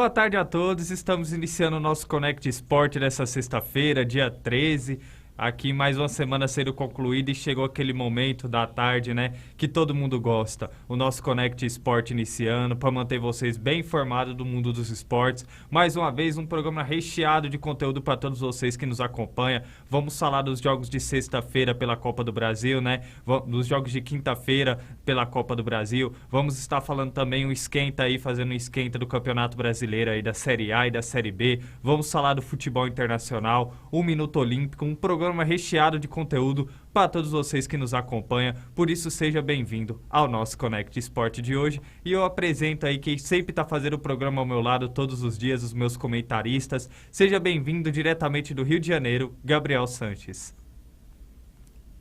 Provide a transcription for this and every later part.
Boa tarde a todos, estamos iniciando o nosso Connect Sport dessa sexta-feira, dia 13. Aqui mais uma semana sendo concluída e chegou aquele momento da tarde, né, que todo mundo gosta. O nosso Connect Sport iniciando para manter vocês bem informados do mundo dos esportes. Mais uma vez, um programa recheado de conteúdo para todos vocês que nos acompanham. Vamos falar dos jogos de sexta-feira pela Copa do Brasil, né, dos jogos de quinta-feira pela Copa do Brasil. Vamos estar falando também um esquenta aí, fazendo um esquenta do Campeonato Brasileiro aí da Série A e da Série B. Vamos falar do futebol internacional, um Minuto Olímpico, um programa recheado de conteúdo para todos vocês que nos acompanham. Por isso, seja bem-vindo ao nosso Connect Sport de hoje. E eu apresento aí quem sempre está fazendo o programa ao meu lado todos os dias, os meus comentaristas. Seja bem-vindo diretamente do Rio de Janeiro, Gabriel Sanches.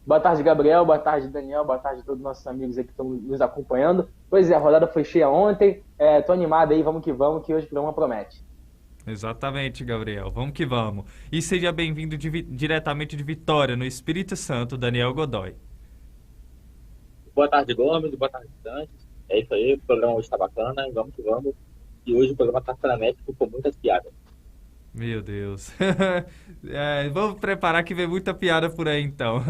Boa tarde, Gabriel. Boa tarde, Daniel. Boa tarde a todos os nossos amigos aí que estão nos acompanhando. Pois é, a rodada foi cheia ontem. Tô animado aí, vamos, que hoje o programa promete. Exatamente, Gabriel. Vamos que vamos. E seja bem-vindo diretamente de Vitória, no Espírito Santo, Daniel Godoy. Boa tarde, Gomes. Boa tarde, Santos. É isso aí, o programa hoje está bacana. Vamos que vamos. E hoje o programa está frenético com muitas piadas. Meu Deus. Vamos preparar que vem muita piada por aí, então.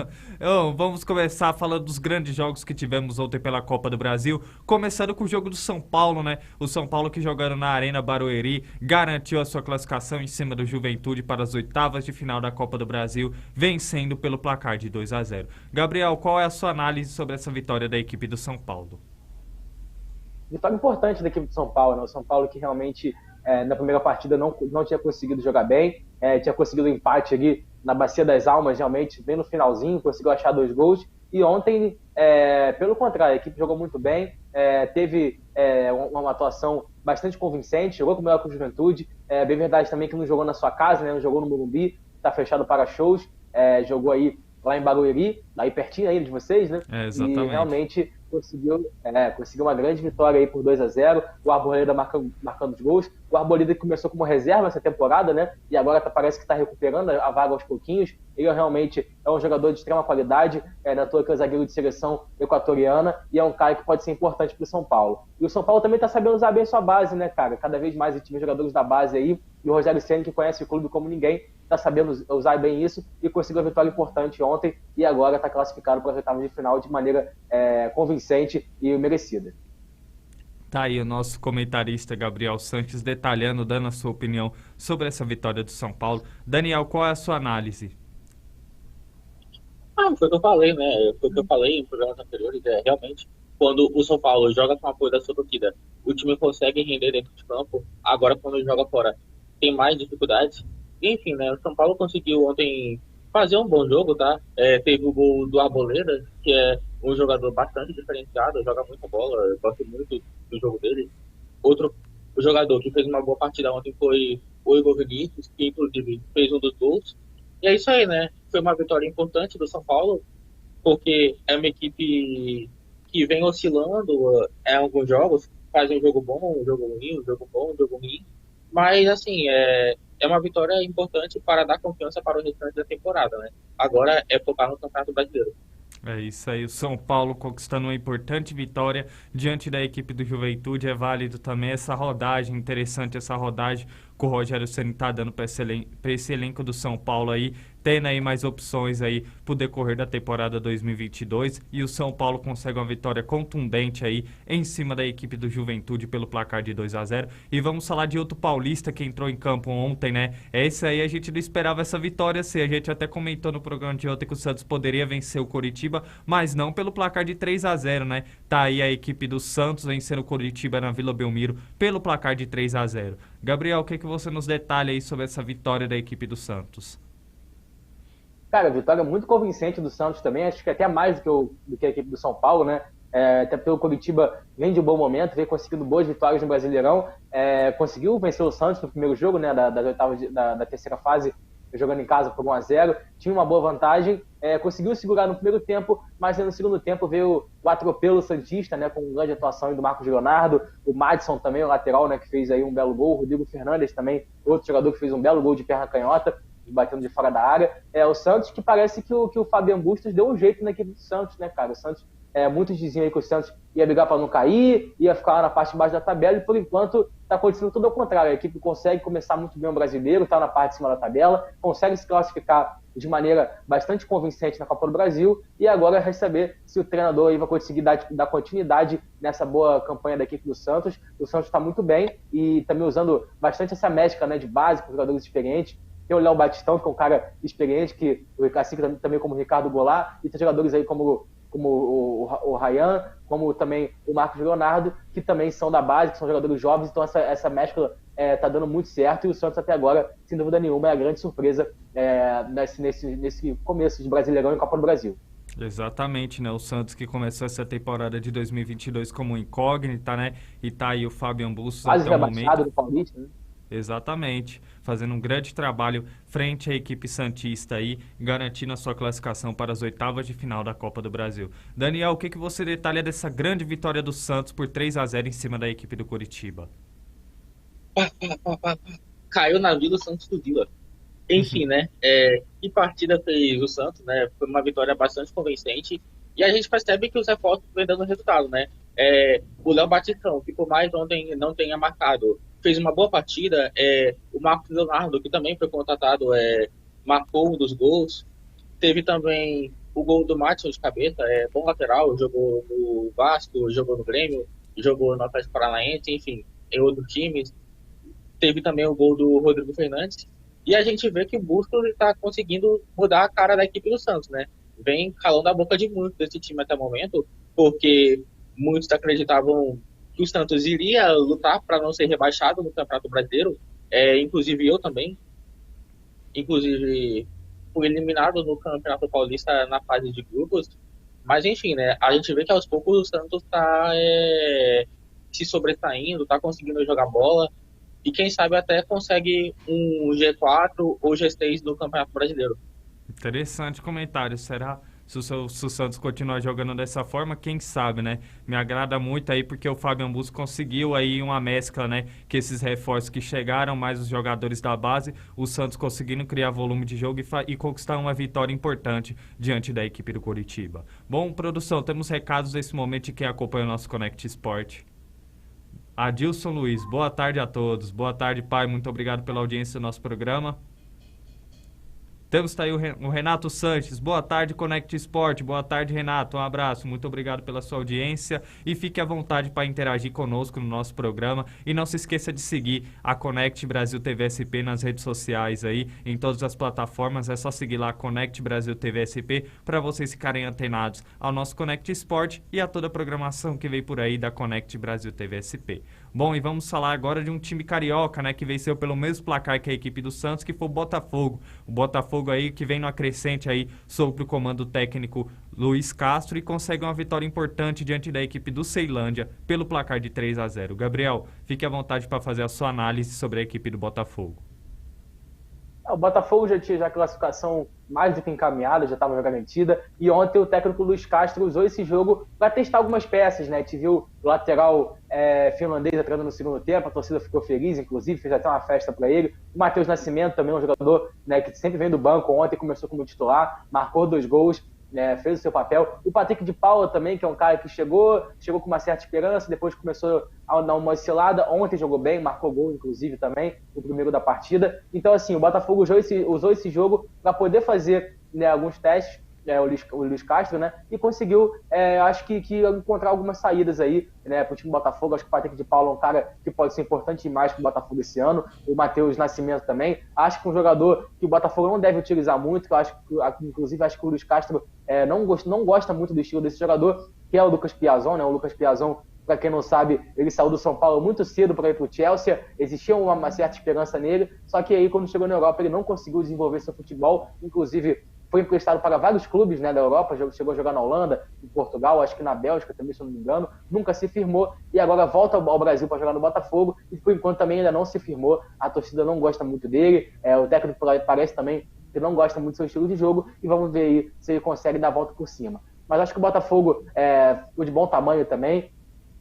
Vamos começar falando dos grandes jogos que tivemos ontem pela Copa do Brasil. Começando com o jogo do São Paulo, né? O São Paulo que jogando na Arena Barueri garantiu a sua classificação em cima do Juventude para as oitavas de final da Copa do Brasil, vencendo pelo placar de 2-0. Gabriel, qual é a sua análise sobre essa vitória da equipe do São Paulo? Vitória importante da equipe do São Paulo, né? O São Paulo que realmente na primeira partida não tinha conseguido jogar bem, tinha conseguido um empate ali na Bacia das Almas, realmente, bem no finalzinho, conseguiu achar 2 gols. E ontem, pelo contrário, a equipe jogou muito bem, teve uma atuação bastante convincente, jogou com o melhor com a Juventude. Bem verdade também que não jogou na sua casa, né? Não jogou no Morumbi, está fechado para shows, jogou aí lá em Barueri, aí pertinho aí de vocês, né? Exatamente. E realmente conseguiu uma grande vitória aí por 2-0, o Arboleda marcando os gols, o Arboleda que começou como reserva essa temporada, né, e agora parece que está recuperando a vaga aos pouquinhos. Ele realmente é um jogador de extrema qualidade, na toa que é zagueiro de seleção equatoriana, e é um cara que pode ser importante para o São Paulo. E o São Paulo também está sabendo usar bem sua base, né, cara, cada vez mais time jogadores da base aí, e o Rogério Ceni, que conhece o clube como ninguém, está sabendo usar bem isso e conseguiu uma vitória importante ontem e agora está classificado para as oitavas de final de maneira convincente e merecida. Tá aí o nosso comentarista Gabriel Sanches detalhando, dando a sua opinião sobre essa vitória do São Paulo. Daniel, qual é a sua análise? Foi o que eu falei, né? Foi o que eu falei em programas anteriores. Realmente, quando o São Paulo joga com apoio da sua torcida, o time consegue render dentro de campo. Agora, quando joga fora, tem mais dificuldades. Enfim, né? O São Paulo conseguiu ontem fazer um bom jogo, tá? Teve o gol do Arboleda, que é um jogador bastante diferenciado, joga muita bola, eu gosto muito do jogo dele. Outro jogador que fez uma boa partida ontem foi o Igor Vinícius, que inclusive fez um dos gols. E é isso aí, né? Foi uma vitória importante do São Paulo, porque é uma equipe que vem oscilando em alguns jogos, faz um jogo bom, um jogo ruim, um jogo bom, um jogo ruim. Mas, assim, é uma vitória importante para dar confiança para o restante da temporada, né? Agora é focar no Campeonato Brasileiro. É isso aí, o São Paulo conquistando uma importante vitória diante da equipe do Juventude. É válido também essa rodagem, interessante essa rodagem que o Rogério Ceni está dando para esse elenco do São Paulo aí, tendo aí mais opções aí pro decorrer da temporada 2022, e o São Paulo consegue uma vitória contundente aí em cima da equipe do Juventude pelo placar de 2-0. E vamos falar de outro paulista que entrou em campo ontem, né? Esse aí a gente não esperava essa vitória ser, a gente até comentou no programa de ontem que o Santos poderia vencer o Coritiba, mas não pelo placar de 3-0, né? Tá aí a equipe do Santos vencendo o Coritiba na Vila Belmiro pelo placar de 3-0. Gabriel, o que você nos detalha aí sobre essa vitória da equipe do Santos? Cara, vitória muito convincente do Santos também, acho que até mais do que a equipe do São Paulo, né? Até porque o Coritiba vem de um bom momento, vem conseguindo boas vitórias no Brasileirão, conseguiu vencer o Santos no primeiro jogo, né, das oitavas da terceira fase, jogando em casa por 1-0, tinha uma boa vantagem, conseguiu segurar no primeiro tempo, mas no segundo tempo veio o atropelo santista, né, com uma grande atuação do Marcos Leonardo, o Madison também, o lateral, né, que fez aí um belo gol, o Rodrigo Fernandes também, outro jogador que fez um belo gol de perna canhota, batendo de fora da área. O Santos, que parece que o Fabian Bustos deu um jeito na equipe do Santos, né, cara? O Santos muitos diziam aí que o Santos ia brigar para não cair, ia ficar lá na parte de baixo da tabela, e por enquanto está acontecendo tudo ao contrário. A equipe consegue começar muito bem o brasileiro, está na parte de cima da tabela, consegue se classificar de maneira bastante convincente na Copa do Brasil, e agora resta saber se o treinador aí vai conseguir dar continuidade nessa boa campanha da equipe do Santos. O Santos está muito bem e também usando bastante essa mescla, né, de base com jogadores experientes. Tem o Léo Batistão, que é um cara experiente, assim também como o Ricardo Goulart, e tem jogadores aí como o Ryan, como também o Marcos Leonardo, que também são da base, que são jogadores jovens, então essa mescla tá dando muito certo, e o Santos até agora, sem dúvida nenhuma, é a grande surpresa nesse começo de Brasileirão e Copa do Brasil. Exatamente, né? O Santos que começou essa temporada de 2022 como incógnita, né? E tá aí o Fábio Bustos Quase até o momento. Do Paulista, né? Exatamente, fazendo um grande trabalho frente à equipe santista aí, garantindo a sua classificação para as oitavas de final da Copa do Brasil. Daniel, o que você detalha dessa grande vitória do Santos por 3-0 em cima da equipe do Coritiba? Caiu na Vila, o Santos do Vila. Enfim, né? Que partida fez o Santos, né? Foi uma vitória bastante convincente. E a gente percebe que os reforços vêm dando resultado, né? O Léo Batistão, que por mais ontem não tenha marcado, fez uma boa partida. O Marcos Leonardo, que também foi contratado, marcou um dos gols. Teve também o gol do Matheus de cabeça, bom lateral, jogou no Vasco, jogou no Grêmio, jogou no Atlético Paranaense, enfim, em outros times. Teve também o gol do Rodrigo Fernandes. E a gente vê que o Bustos está conseguindo mudar a cara da equipe do Santos, né? Vem calando a boca de muitos desse time até o momento, porque muitos acreditavam que o Santos iria lutar para não ser rebaixado no Campeonato Brasileiro, inclusive eu também. Inclusive, fui eliminado no Campeonato Paulista na fase de grupos. Mas, enfim, né? A gente vê que aos poucos o Santos está se sobressaindo, está conseguindo jogar bola. E quem sabe até consegue um G4 ou G6 do Campeonato Brasileiro. Interessante comentário. Será se o Santos continuar jogando dessa forma, quem sabe, né? Me agrada muito aí porque o Fábio Bustos conseguiu aí uma mescla, né? Que esses reforços que chegaram, mais os jogadores da base, o Santos conseguindo criar volume de jogo e conquistar uma vitória importante diante da equipe do Coritiba. Bom, produção, temos recados nesse momento de quem acompanha o nosso Connect Sport. Adilson Luiz, boa tarde a todos. Boa tarde, pai. Muito obrigado pela audiência do nosso programa. Temos aí o Renato Sanches. Boa tarde, Connect Sport. Boa tarde, Renato. Um abraço. Muito obrigado pela sua audiência. E fique à vontade para interagir conosco no nosso programa. E não se esqueça de seguir a Connect Brasil TV SP nas redes sociais aí, em todas as plataformas. É só seguir lá Connect Brasil TV SP para vocês ficarem antenados ao nosso Connect Sport e a toda a programação que veio por aí da Connect Brasil TV SP. Bom, e vamos falar agora de um time carioca, né, que venceu pelo mesmo placar que a equipe do Santos, que foi o Botafogo. O Botafogo aí que vem no acrescente aí sob o comando técnico Luiz Castro e consegue uma vitória importante diante da equipe do Ceilândia pelo placar de 3-0. Gabriel, fique à vontade para fazer a sua análise sobre a equipe do Botafogo. O Botafogo já tinha a classificação mais do que encaminhada, já estava garantida. E ontem o técnico Luiz Castro usou esse jogo para testar algumas peças, né? Te viu o lateral finlandês entrando no segundo tempo, a torcida ficou feliz, inclusive, fez até uma festa para ele. O Matheus Nascimento também, um jogador, né, que sempre vem do banco, ontem começou como titular, marcou 2 gols. Fez o seu papel. O Patrick de Paula também, que é um cara que chegou com uma certa esperança, depois começou a dar uma oscilada. Ontem jogou bem, marcou gol, inclusive, também, o primeiro da partida. Então, assim, o Botafogo usou esse jogo para poder fazer, né, alguns testes, o Luiz Castro, né, e conseguiu, acho que encontrar algumas saídas aí, né, para o time do Botafogo. Acho que o Patrick de Paula é um cara que pode ser importante demais para o Botafogo esse ano. O Matheus Nascimento também. Acho que um jogador que o Botafogo não deve utilizar muito, que eu acho que, inclusive, acho que o Luiz Castro não gosta muito do estilo desse jogador, que é o Lucas Piazon, né? O Lucas Piazon, para quem não sabe, ele saiu do São Paulo muito cedo para ir para o Chelsea, existia uma certa esperança nele, só que aí quando chegou na Europa ele não conseguiu desenvolver seu futebol, inclusive foi emprestado para vários clubes, né, da Europa, chegou a jogar na Holanda, em Portugal, acho que na Bélgica também, se eu não me engano, nunca se firmou e agora volta ao Brasil para jogar no Botafogo e por enquanto também ainda não se firmou, a torcida não gosta muito dele, o técnico parece também que não gosta muito do seu estilo de jogo e vamos ver aí se ele consegue dar a volta por cima. Mas acho que o Botafogo ficou de bom tamanho também.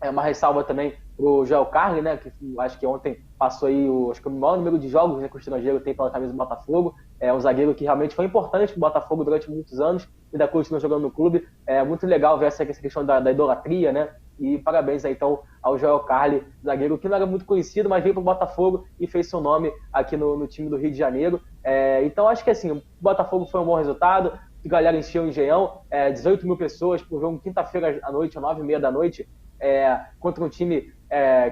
Uma ressalva também pro Joel Carli, né, que acho que ontem passou aí acho que o maior número de jogos, né, que o estrangeiro tem pela camisa do Botafogo, É um zagueiro que realmente foi importante para o Botafogo durante muitos anos, ainda continua jogando no clube. É muito legal ver essa questão da idolatria, né? E parabéns aí, então, ao Joel Carli, zagueiro que não era muito conhecido, mas veio para o Botafogo e fez seu nome aqui no time do Rio de Janeiro. Então, acho que assim, o Botafogo foi um bom resultado, a galera encheu o Engenhão, 18 mil pessoas por jogo quinta-feira à noite, às 9h30 da noite, contra um time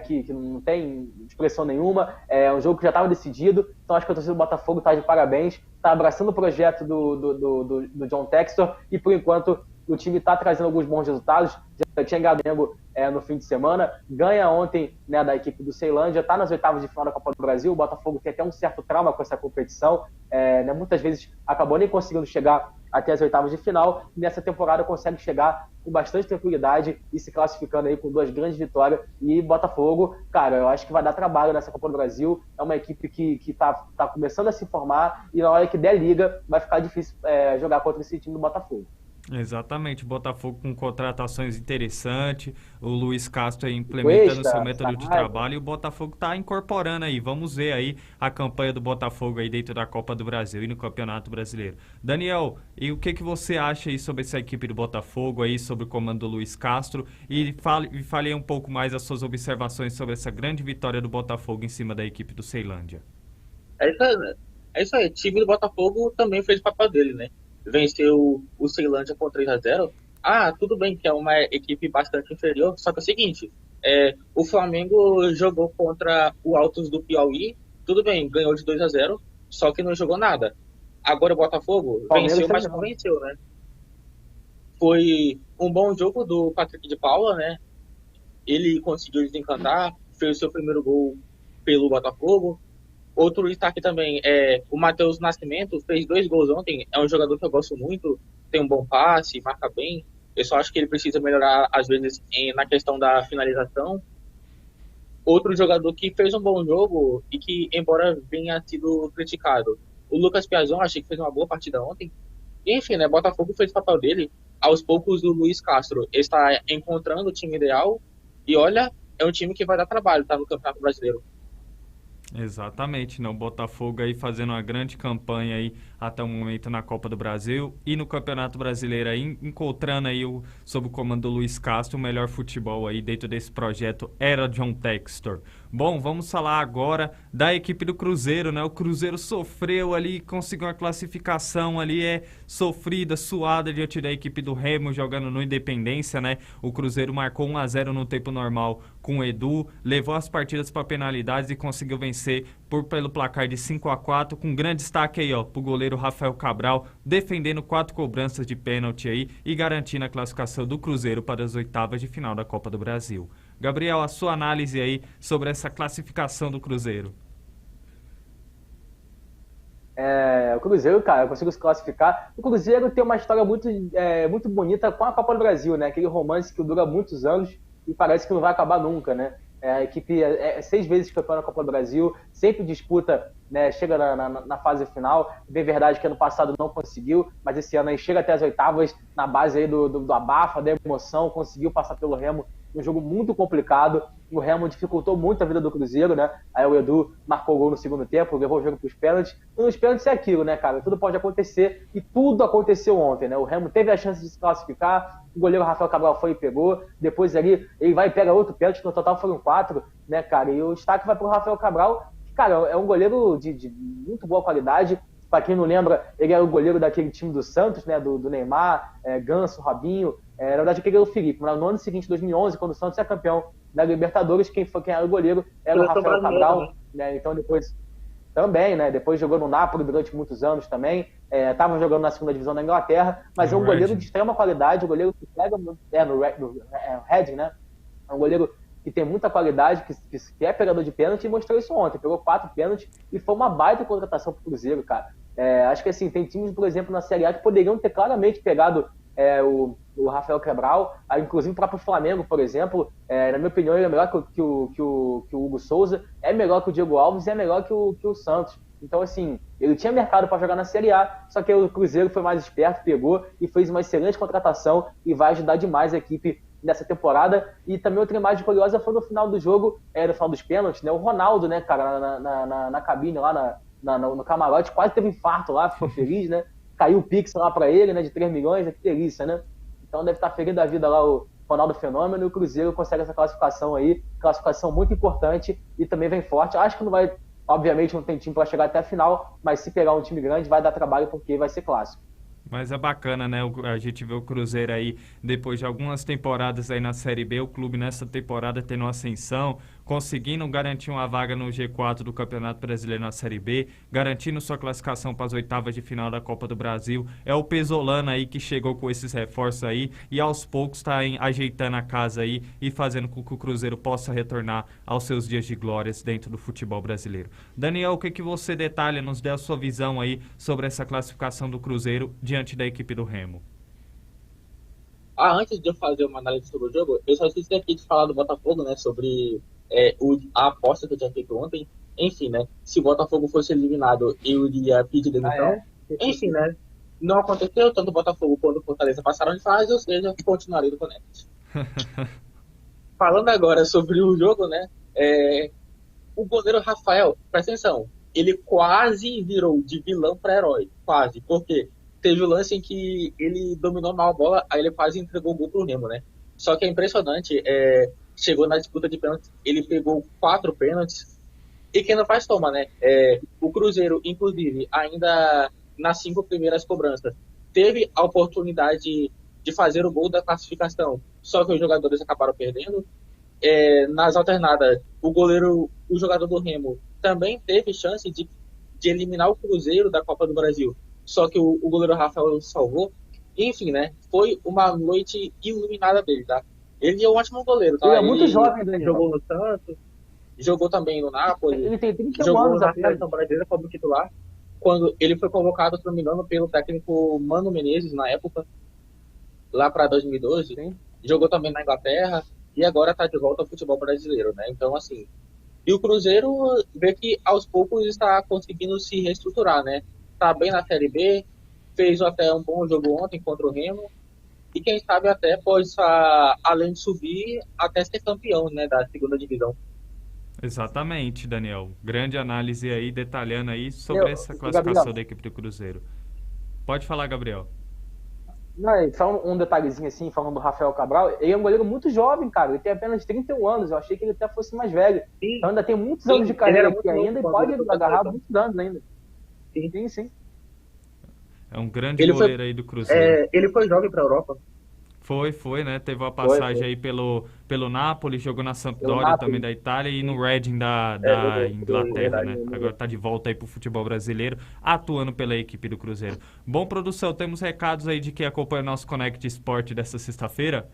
que não tem expressão nenhuma, um jogo que já estava decidido. Então acho que a torcida do Botafogo está de parabéns, está abraçando o projeto do John Textor, e por enquanto o time está trazendo alguns bons resultados. Já tinha ganhado no fim de semana, ganha ontem, né, da equipe do Ceilândia, está nas oitavas de final da Copa do Brasil. O Botafogo tem até um certo trauma com essa competição, né, muitas vezes acabou nem conseguindo chegar até as oitavas de final, e nessa temporada consegue chegar com bastante tranquilidade e se classificando aí com 2 grandes vitórias. E Botafogo, cara, eu acho que vai dar trabalho nessa Copa do Brasil. É uma equipe que tá começando a se formar, e na hora que der liga vai ficar difícil jogar contra esse time do Botafogo. Exatamente, Botafogo com contratações interessantes, o Luiz Castro aí implementando seu método de trabalho, e o Botafogo está incorporando aí. Vamos ver aí a campanha do Botafogo aí dentro da Copa do Brasil e no Campeonato Brasileiro. Daniel, e o que você acha aí sobre essa equipe do Botafogo aí, sobre o comando do Luiz Castro, e fale um pouco mais as suas observações sobre essa grande vitória do Botafogo em cima da equipe do Ceilândia. É isso aí, o time do Botafogo também fez o papel dele, né? Venceu o Ceilândia por 3-0. Tudo bem que é uma equipe bastante inferior, só que é o seguinte, o Flamengo jogou contra o Altos do Piauí, tudo bem, ganhou de 2-0, só que não jogou nada. Agora o Botafogo venceu, mas não venceu, né? Foi um bom jogo do Patrick de Paula, né? Ele conseguiu desencantar, fez o seu primeiro gol pelo Botafogo. Outro destaque também o Matheus Nascimento, fez 2 gols ontem. É um jogador que eu gosto muito, tem um bom passe, marca bem. Eu só acho que ele precisa melhorar, às vezes, na questão da finalização. Outro jogador que fez um bom jogo e que, embora venha sido criticado, o Lucas Piazon, achei que fez uma boa partida ontem. E, enfim, né, Botafogo fez o papel dele. Aos poucos, o Luiz Castro está encontrando o time ideal. E olha, é um time que vai dar trabalho, tá, no Campeonato Brasileiro. Exatamente, não. Botafogo aí fazendo uma grande campanha aí até o momento na Copa do Brasil e no Campeonato Brasileiro aí, encontrando aí sob o comando do Luiz Castro o melhor futebol aí dentro desse projeto Era John Textor. Bom, vamos falar agora da equipe do Cruzeiro, né? O Cruzeiro sofreu ali, conseguiu uma classificação ali, sofrida, suada diante da equipe do Remo, jogando no Independência, né? O Cruzeiro marcou 1-0 no tempo normal com o Edu, levou as partidas para penalidades e conseguiu vencer pelo placar de 5-4, com grande destaque aí, pro goleiro Rafael Cabral, defendendo 4 cobranças de pênalti aí e garantindo a classificação do Cruzeiro para as oitavas de final da Copa do Brasil. Gabriel, a sua análise aí sobre essa classificação do Cruzeiro. O Cruzeiro, cara, eu consigo se classificar. O Cruzeiro tem uma história muito bonita com a Copa do Brasil, né? Aquele romance que dura muitos anos e parece que não vai acabar nunca, né? A equipe 6 vezes campeã da Copa do Brasil, sempre disputa, né, chega na fase final. Bem verdade que ano passado não conseguiu, mas esse ano aí chega até as oitavas, na base aí do abafa, da emoção, conseguiu passar pelo Remo, um jogo muito complicado. O Remo dificultou muito a vida do Cruzeiro, né? Aí o Edu marcou gol no segundo tempo, levou o jogo para os pênaltis. E nos pênaltis é aquilo, né, cara? Tudo pode acontecer, e tudo aconteceu ontem, né? O Remo teve a chance de se classificar, o goleiro Rafael Cabral foi e pegou, depois ali ele vai e pega outro pênalti, no total foram 4, né, cara? E o destaque vai para o Rafael Cabral, que, cara, é um goleiro de muito boa qualidade. Para quem não lembra, ele era o goleiro daquele time do Santos, né? Do Neymar, Ganso, Robinho. Na verdade, aquele era o Felipe. Mas no ano seguinte, 2011, quando o Santos é campeão da Libertadores, quem era o goleiro era o Rafael Cabral, né? Então depois também, né? Depois jogou no Napoli durante muitos anos também. Estava jogando na segunda divisão da Inglaterra, mas é um goleiro de extrema qualidade, um goleiro que pega no Reading, né? É um goleiro que tem muita qualidade, que é pegador de pênalti, e mostrou isso ontem. Pegou 4 pênaltis e foi uma baita contratação pro Cruzeiro, cara. Acho que assim, tem times, por exemplo, na Série A que poderiam ter claramente pegado o Rafael Cabral, inclusive o próprio Flamengo, por exemplo. Na minha opinião, ele é melhor que o Hugo Souza, é melhor que o Diego Alves e é melhor que o Santos. Então, assim, ele tinha mercado para jogar na Série A, só que o Cruzeiro foi mais esperto, pegou e fez uma excelente contratação e vai ajudar demais a equipe nessa temporada. E também outra imagem curiosa foi no final do jogo, no final dos pênaltis, né? O Ronaldo, né, cara, na cabine lá, no camarote, quase teve um infarto lá, ficou feliz, né? Caiu o Pix lá pra ele, né, de 3 milhões, que delícia, né? Então deve estar feliz da vida lá o Ronaldo Fenômeno, e o Cruzeiro consegue essa classificação aí, classificação muito importante, e também vem forte. Acho que não vai, obviamente não tem time para chegar até a final, mas se pegar um time grande vai dar trabalho porque vai ser clássico. Mas é bacana, né? A gente vê o Cruzeiro aí, depois de algumas temporadas aí na Série B, o clube nessa temporada tendo uma ascensão, conseguindo garantir uma vaga no G4 do Campeonato Brasileiro na Série B, garantindo sua classificação para as oitavas de final da Copa do Brasil. É o Pesolano aí que chegou com esses reforços aí e aos poucos está ajeitando a casa aí e fazendo com que o Cruzeiro possa retornar aos seus dias de glórias dentro do futebol brasileiro. Daniel, o que você detalha, nos dê a sua visão aí sobre essa classificação do Cruzeiro diante da equipe do Remo? Antes de eu fazer uma análise sobre o jogo, eu só esqueci aqui de falar do Botafogo, né, sobre a aposta que eu tinha feito ontem. Enfim, né, se o Botafogo fosse eliminado, eu iria pedir demissão. Enfim, né, não aconteceu, tanto o Botafogo quanto o Fortaleza passaram de fase, ou seja, continuarei do Connect. Falando agora sobre o jogo, né, o goleiro Rafael, presta atenção, ele quase virou de vilão para herói, quase, porque teve o lance em que ele dominou mal a bola, aí ele quase entregou o gol pro Remo, né? Só que é impressionante, chegou na disputa de pênaltis, ele pegou 4 pênaltis, e quem não faz toma, né? O Cruzeiro, inclusive, ainda nas 5 primeiras cobranças, teve a oportunidade de fazer o gol da classificação, só que os jogadores acabaram perdendo. Nas alternadas, o jogador do Remo, também teve chance de eliminar o Cruzeiro da Copa do Brasil, só que o goleiro Rafael salvou. Enfim, né? Foi uma noite iluminada dele, tá? Ele é um ótimo goleiro, tá? Ele é muito jovem, Daniel. Jogou no Santos, jogou também no Napoli. Ele tem 31 jogou anos na seleção brasileira como titular. Quando ele foi convocado, se não me engano, pelo técnico Mano Menezes, na época, lá para 2012. Sim. Jogou também na Inglaterra e agora tá de volta ao futebol brasileiro, né? Então, assim... E o Cruzeiro vê que aos poucos está conseguindo se reestruturar, né? Tá bem na Série B, fez até um bom jogo ontem contra o Remo, e quem sabe até pode, além de subir, até ser campeão, né, da segunda divisão. Exatamente, Daniel. Grande análise aí, detalhando aí sobre essa classificação da equipe do Cruzeiro. Pode falar, Gabriel. Não, só um detalhezinho assim, falando do Rafael Cabral, ele é um goleiro muito jovem, cara, ele tem apenas 31 anos, eu achei que ele até fosse mais velho. Sim. Então ainda tem muitos anos de carreira aqui ainda e pode agarrar muitos anos ainda. Sim. É um grande goleiro aí do Cruzeiro. Ele foi jovem para a Europa. Foi, né? Teve uma passagem aí pelo Napoli, jogou na Sampdoria também da Itália e no Reading da Inglaterra, né? Agora tá de volta aí pro futebol brasileiro, atuando pela equipe do Cruzeiro. Bom, produção, temos recados aí de quem acompanha o nosso Connect Sport dessa sexta-feira.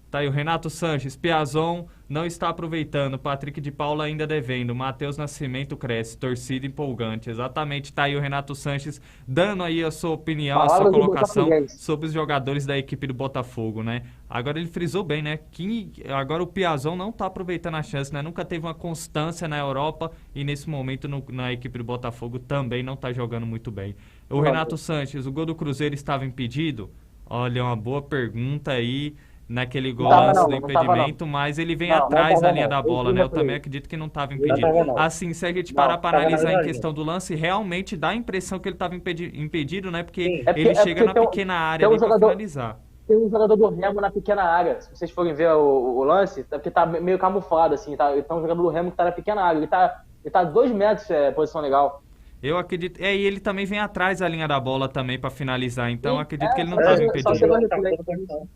Tá aí o Renato Sanches, Piazon não está aproveitando, Patrick de Paula ainda devendo, Matheus Nascimento cresce, torcida empolgante. Exatamente, tá aí o Renato Sanches dando aí a sua opinião, a sua colocação sobre os jogadores da equipe do Botafogo, né? Agora ele frisou bem, né? Que agora o Piazon não tá aproveitando a chance, né? Nunca teve uma constância na Europa e nesse momento na equipe do Botafogo também não tá jogando muito bem. O Renato Sanches, o gol do Cruzeiro estava impedido? Olha, uma boa pergunta aí. Naquele gol do impedimento, mas ele vem atrás da linha da bola, né? Eu também acredito que não estava impedido. Assim, se a gente parar para analisar em questão do lance, realmente dá a impressão que ele estava impedido, né? Porque ele chega na pequena área ali para finalizar. Tem um jogador do Remo na pequena área. Se vocês forem ver o lance, porque tá meio camuflado, assim. Então um jogador do Remo que tá na pequena área. Ele tá a 2 metros, posição legal. Eu acredito. E ele também vem atrás da linha da bola também para finalizar. Então eu acredito que ele não estava impedido.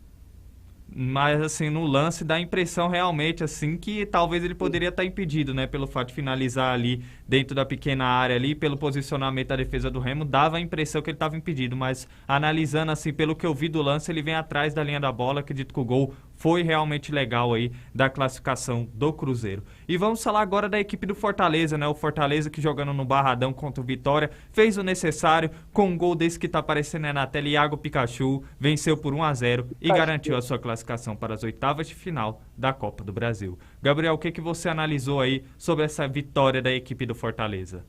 Mas, assim, no lance dá a impressão realmente, assim, que talvez ele poderia estar impedido, né? Pelo fato de finalizar ali dentro da pequena área ali, pelo posicionamento da defesa do Remo, dava a impressão que ele estava impedido. Mas, analisando, assim, pelo que eu vi do lance, ele vem atrás da linha da bola. Acredito que o gol foi realmente legal aí da classificação do Cruzeiro. E vamos falar agora da equipe do Fortaleza, né? O Fortaleza que jogando no Barradão contra o Vitória, fez o necessário com um gol desse que tá aparecendo aí na tela, Iago Pikachu, venceu por 1-0 e garantiu a sua classificação para as oitavas de final da Copa do Brasil. Gabriel, o que você analisou aí sobre essa vitória da equipe do Fortaleza?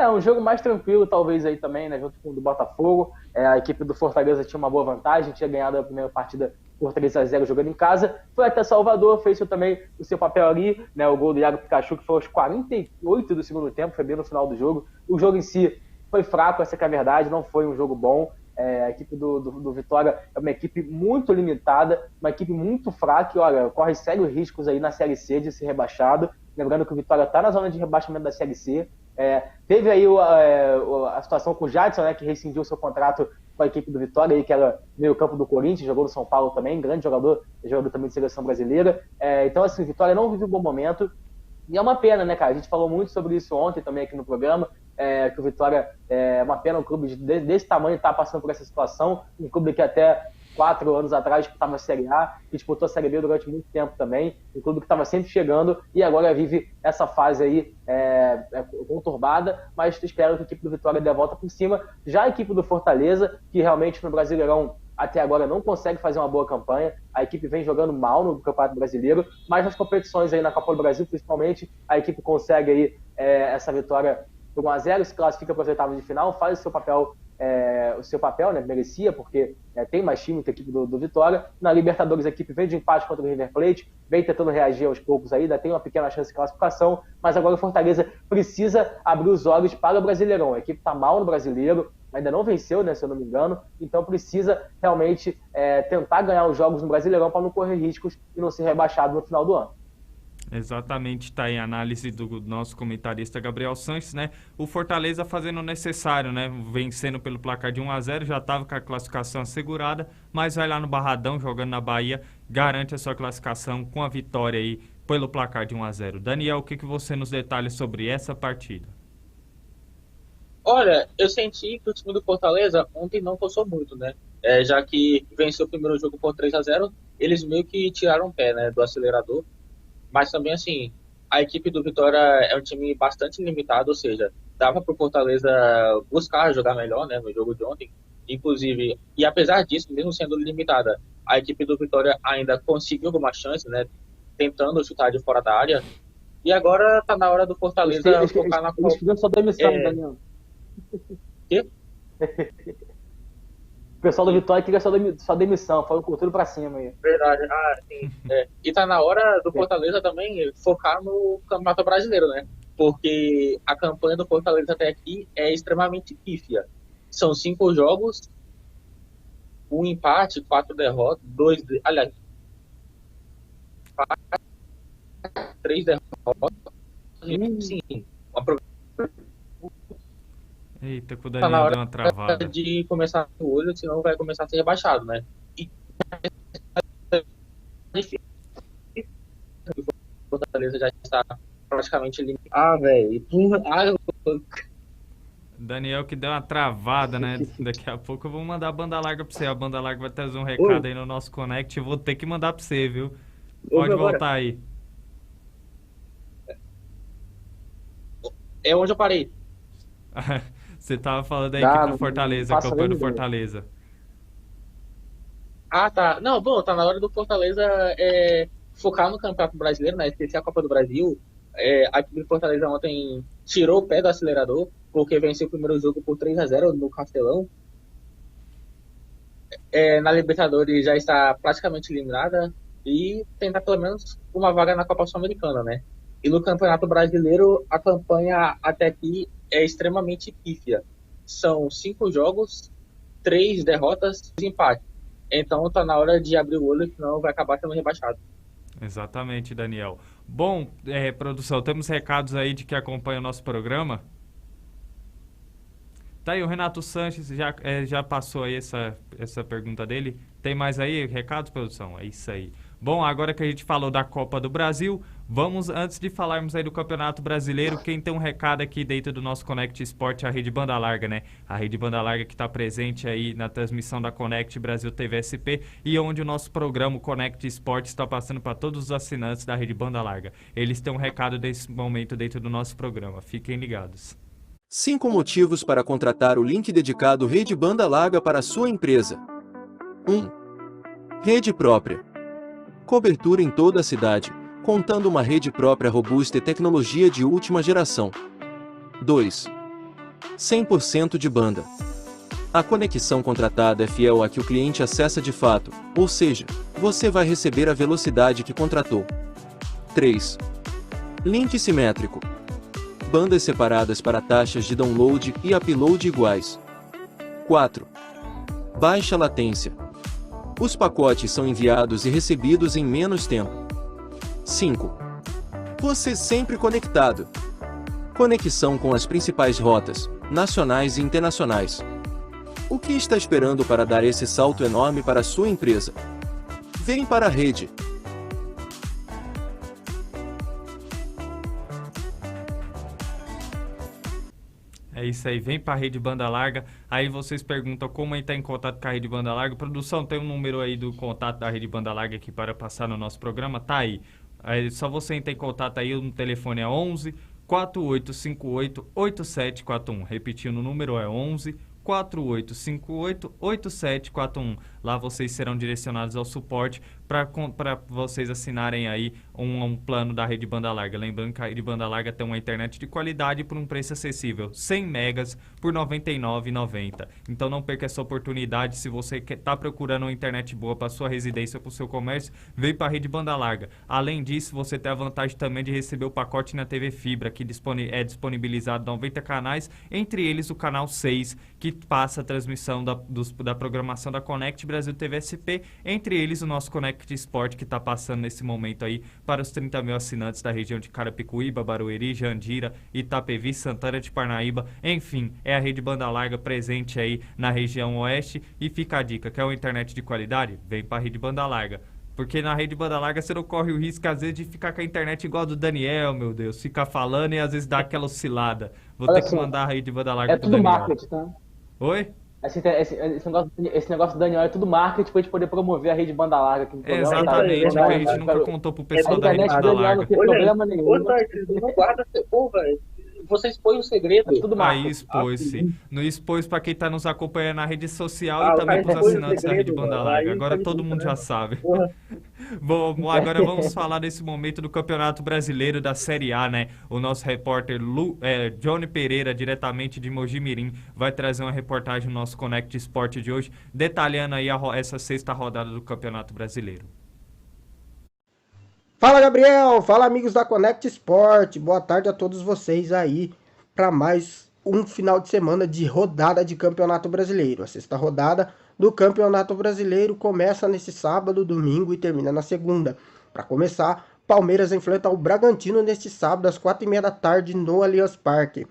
Um jogo mais tranquilo, talvez, aí também, né? Junto com o do Botafogo. A equipe do Fortaleza tinha uma boa vantagem, tinha ganhado a primeira partida por 3-0 jogando em casa. Foi até Salvador, fez também o seu papel ali, né? O gol do Iago Pikachu, que foi aos 48 do segundo tempo, foi bem no final do jogo. O jogo em si foi fraco, essa que é a verdade, não foi um jogo bom. A equipe do Vitória é uma equipe muito limitada, uma equipe muito fraca, e olha, corre sérios riscos aí na Série C de ser rebaixado. Lembrando que o Vitória está na zona de rebaixamento da Série C. Teve aí a situação com o Jadson, né, que rescindiu seu contrato com a equipe do Vitória, aí, que era meio campo do Corinthians, jogou no São Paulo também, grande jogador também de seleção brasileira. Então, assim, o Vitória não vive um bom momento. E é uma pena, né, cara? A gente falou muito sobre isso ontem também aqui no programa, que o Vitória é uma pena um clube desse tamanho estar passando por essa situação, um clube que até 4 anos atrás disputava a Série A, que disputou a Série B durante muito tempo também, um clube que estava sempre chegando e agora vive essa fase aí conturbada, mas espero que a equipe do Vitória dê a volta por cima. Já a equipe do Fortaleza, que realmente no Brasileirão até agora não consegue fazer uma boa campanha, a equipe vem jogando mal no Campeonato Brasileiro, mas nas competições aí na Copa do Brasil, principalmente, a equipe consegue aí essa vitória por 1-0, se classifica para os oitavos de final, faz o seu papel, né, merecia, porque tem mais time que a equipe do Vitória. Na Libertadores, a equipe vem de empate contra o River Plate, vem tentando reagir aos poucos aí, ainda tem uma pequena chance de classificação, mas agora o Fortaleza precisa abrir os olhos para o Brasileirão. A equipe está mal no Brasileiro, ainda não venceu, né, se eu não me engano, então precisa realmente tentar ganhar os jogos no Brasileirão para não correr riscos e não ser rebaixado no final do ano. Exatamente, está aí a análise do nosso comentarista Gabriel Sanches, né? O Fortaleza fazendo o necessário, né? Vencendo pelo placar de 1-0, já estava com a classificação assegurada, mas vai lá no Barradão, jogando na Bahia, garante a sua classificação com a vitória aí pelo placar de 1-0. Daniel, o que você nos detalha sobre essa partida? Olha, eu senti que o time do Fortaleza ontem não forçou muito, né? Já que venceu o primeiro jogo por 3-0, eles meio que tiraram o pé, né, do acelerador. Mas também, assim, a equipe do Vitória é um time bastante limitado, ou seja, dava para o Fortaleza buscar jogar melhor, né, no jogo de ontem. Inclusive, e apesar disso, mesmo sendo limitada, a equipe do Vitória ainda conseguiu alguma chance, né, tentando chutar de fora da área. E agora está na hora do Fortaleza focar na Copa. Eles pediram sua demissão, Daniel. Quê? O pessoal do Vitória queria sua demissão, foi com tudo pra cima aí. Verdade, sim. E tá na hora do Fortaleza também focar no Campeonato Brasileiro, né? Porque a campanha do Fortaleza até aqui é extremamente pífia. São 5 jogos, 1 empate, 4 derrotas, 3 derrotas. Sim, Eita, que o Daniel deu uma travada. De começar o olho, senão vai começar a ser rebaixado, né? E o Fortaleza já está praticamente limitado. Velho. Daniel que deu uma travada, né? Daqui a pouco eu vou mandar a banda larga pra você. A banda larga vai trazer um recado aí no nosso Connect. Eu vou ter que mandar pra você, viu? Pode voltar aí. É onde eu parei. Você tava falando da equipe do Fortaleza, a campanha do Fortaleza. Tá. Não, bom, tá na hora do Fortaleza focar no Campeonato Brasileiro, né? Esquecer a Copa do Brasil. A equipe do Fortaleza ontem tirou o pé do acelerador, porque venceu o primeiro jogo por 3-0 no Castelão. Na Libertadores já está praticamente eliminada e tentar pelo menos uma vaga na Copa Sul-Americana, né? E no Campeonato Brasileiro, a campanha até aqui é extremamente pífia. São 5 jogos, 3 derrotas e empate. Então tá na hora de abrir o olho, senão vai acabar sendo rebaixado. Exatamente, Daniel. Bom, produção, temos recados aí de que acompanha o nosso programa. Tá aí, o Renato Sanches já passou aí essa pergunta dele. Tem mais aí recados, produção? É isso aí. Bom, agora que a gente falou da Copa do Brasil, antes de falarmos aí do Campeonato Brasileiro, quem tem um recado aqui dentro do nosso Connect Sport é a Rede Banda Larga, né? A Rede Banda Larga que está presente aí na transmissão da Connect Brasil TV SP e onde o nosso programa o Connect Sport está passando para todos os assinantes da Rede Banda Larga. Eles têm um recado desse momento dentro do nosso programa. Fiquem ligados. 5 motivos para contratar o link dedicado Rede Banda Larga para a sua empresa. 1. Rede própria. Cobertura em toda a cidade, contando uma rede própria robusta e tecnologia de última geração. 2. 100% de banda. A conexão contratada é fiel à que o cliente acessa de fato, ou seja, você vai receber a velocidade que contratou. 3. Link simétrico. Bandas separadas para taxas de download e upload iguais. 4. Baixa latência. Os pacotes são enviados e recebidos em menos tempo. 5. Você sempre conectado. Conexão com as principais rotas, nacionais e internacionais. O que está esperando para dar esse salto enorme para a sua empresa? Vem para a rede. É isso aí, vem para a rede banda larga. Aí vocês perguntam como entrar em contato com a rede banda larga. Produção, tem um número aí do contato da rede banda larga aqui para passar no nosso programa? Tá aí. Aí só você entrar em contato aí, no telefone é 11 4858 8741. Repetindo, o número é 11 4858 8741. Lá vocês serão direcionados ao suporte para vocês assinarem aí um plano da rede banda larga. Lembrando que a rede banda larga tem uma internet de qualidade por um preço acessível, 100 megas por R$ 99,90. Então não perca essa oportunidade. Se você está procurando uma internet boa para sua residência ou para o seu comércio, vem para a rede banda larga. Além disso, você tem a vantagem também de receber o pacote na TV Fibra, que é disponibilizado 90 canais, entre eles o canal 6, que passa a transmissão da programação da Connect Brasil TV SP, entre eles o nosso Connect Sport, que está passando nesse momento aí para os 30 mil assinantes da região de Carapicuíba, Barueri, Jandira, Itapevi, Santana de Parnaíba. Enfim, é a rede banda larga presente aí na região oeste. E fica a dica, quer uma internet de qualidade? Vem para a rede banda larga. Porque na rede banda larga você não corre o risco, às vezes, de ficar com a internet igual a do Daniel, meu Deus. Ficar falando e às vezes dá aquela oscilada. Vou Olha ter que só, mandar a rede banda larga é pro tudo Daniel. marketing, tá? Oi? Esse negócio do Daniel é tudo marketing pra gente poder promover a rede banda larga aqui no programa. Exatamente, tá? que a gente nunca contou pro pessoal da rede internet do banda Daniel não larga. tem problema nenhum. Ô, Tarcísio, não guarda, velho. Você expõe o segredo. É tudo marketing. Aí expôs-se. No expôs pra quem tá nos acompanhando na rede social Ah, e o também cara pros expôs o assinantes da rede segredo, banda mano. larga. Aí Agora tá todo de mundo já sacanagem. sabe. Porra. Bom, agora vamos falar desse momento do Campeonato Brasileiro da Série A, né? O nosso repórter Johnny Pereira, diretamente de Mojimirim, vai trazer uma reportagem no nosso Connect Esporte de hoje, detalhando aí essa sexta rodada do Campeonato Brasileiro. Fala, Gabriel! Fala, amigos da Connect Sport! Boa tarde a todos vocês aí para mais um final de semana de rodada de Campeonato Brasileiro. A sexta rodada do Campeonato Brasileiro começa nesse sábado, domingo e termina na segunda. Para começar, Palmeiras enfrenta o Bragantino neste sábado às 4h30 da tarde no Allianz Parque.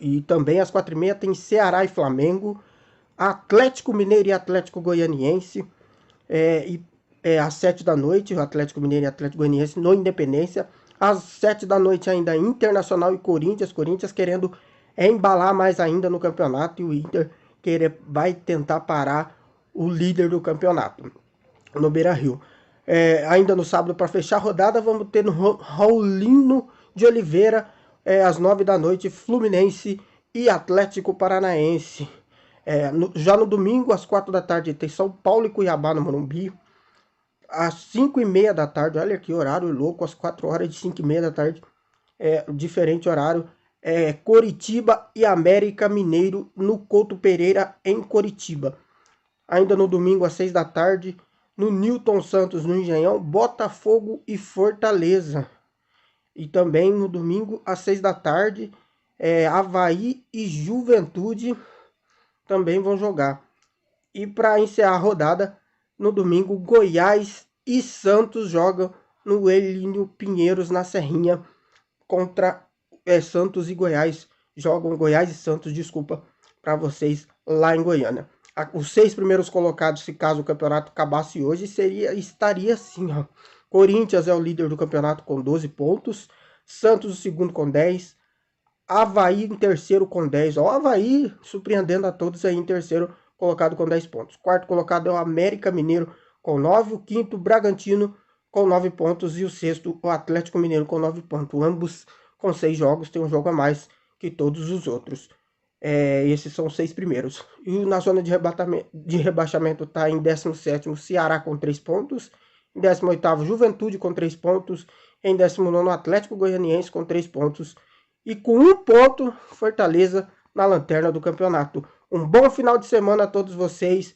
E também às 4h30 tem Ceará e Flamengo, Atlético Mineiro e Atlético Goianiense. Às 7 da noite, o Atlético Mineiro e Atlético Goianiense no Independência. Às 7 da noite ainda Internacional e Corinthians. Corinthians querendo embalar mais ainda no campeonato e o Inter vai tentar parar o líder do campeonato no Beira-Rio. Ainda no sábado, para fechar a rodada, vamos ter no Raulino de Oliveira, às 9 da noite, Fluminense e Atlético Paranaense. Já no domingo, às 4 da tarde, tem São Paulo e Cuiabá no Morumbi. Às 5h30 da tarde, olha que horário louco, às 4 horas de 5h30 da tarde, diferente horário, Coritiba e América Mineiro no Couto Pereira, em Coritiba. Ainda no domingo, às 6 da tarde, no Newton Santos, no Engenhão, Botafogo e Fortaleza. E também no domingo, às 6 da tarde, Avaí e Juventude também vão jogar. E para encerrar a rodada, no domingo, Goiás e Santos jogam no Elínio Pinheiros, na Serrinha, contra Santos e Goiás. Jogam Goiás e Santos, para vocês lá em Goiânia. Os 6 primeiros colocados, se caso o campeonato acabasse hoje, estaria assim, ó. Corinthians é o líder do campeonato com 12 pontos, Santos o segundo com 10, Avaí em terceiro com 10. Ó, o Avaí surpreendendo a todos aí em terceiro colocado com 10 pontos. Quarto colocado é o América Mineiro com 9. O quinto, Bragantino com 9 pontos. E o sexto, o Atlético Mineiro com 9 pontos. Ambos com 6 jogos, tem um jogo a mais que todos os outros. Esses são os 6 primeiros. E na zona de rebaixamento está em 17º, Ceará com 3 pontos. Em 18º, Juventude com 3 pontos. Em 19º, Atlético Goianiense com 3 pontos. E com 1 ponto, Fortaleza na lanterna do campeonato. Um bom final de semana a todos vocês,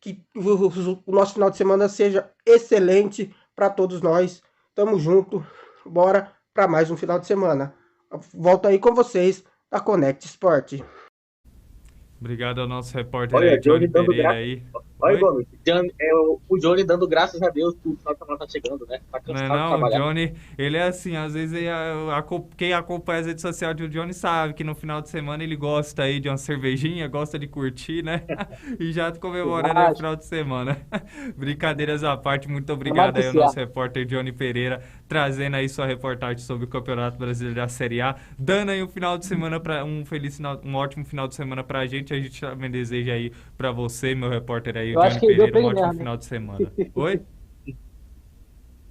que o nosso final de semana seja excelente para todos nós. Tamo junto, bora para mais um final de semana. Volto aí com vocês da Connect Sport. Obrigado ao nosso repórter Johnny Pereira aí. Olha, Gomes, o Johnny dando graças a Deus que o final de semana tá chegando, né? Tá cansado de trabalhar. O Johnny, ele é assim, às vezes quem acompanha as redes sociais do Johnny sabe que no final de semana ele gosta aí de uma cervejinha, gosta de curtir, né? E já comemorando aí o final de semana. Brincadeiras à parte, muito obrigado aí ao nosso repórter Johnny Pereira, trazendo aí sua reportagem sobre o Campeonato Brasileiro da Série A, dando aí um final de semana, um ótimo final de semana pra gente. A gente também deseja aí pra você, meu repórter aí, eu o Johnny Pereira, um ótimo final de semana. Oi?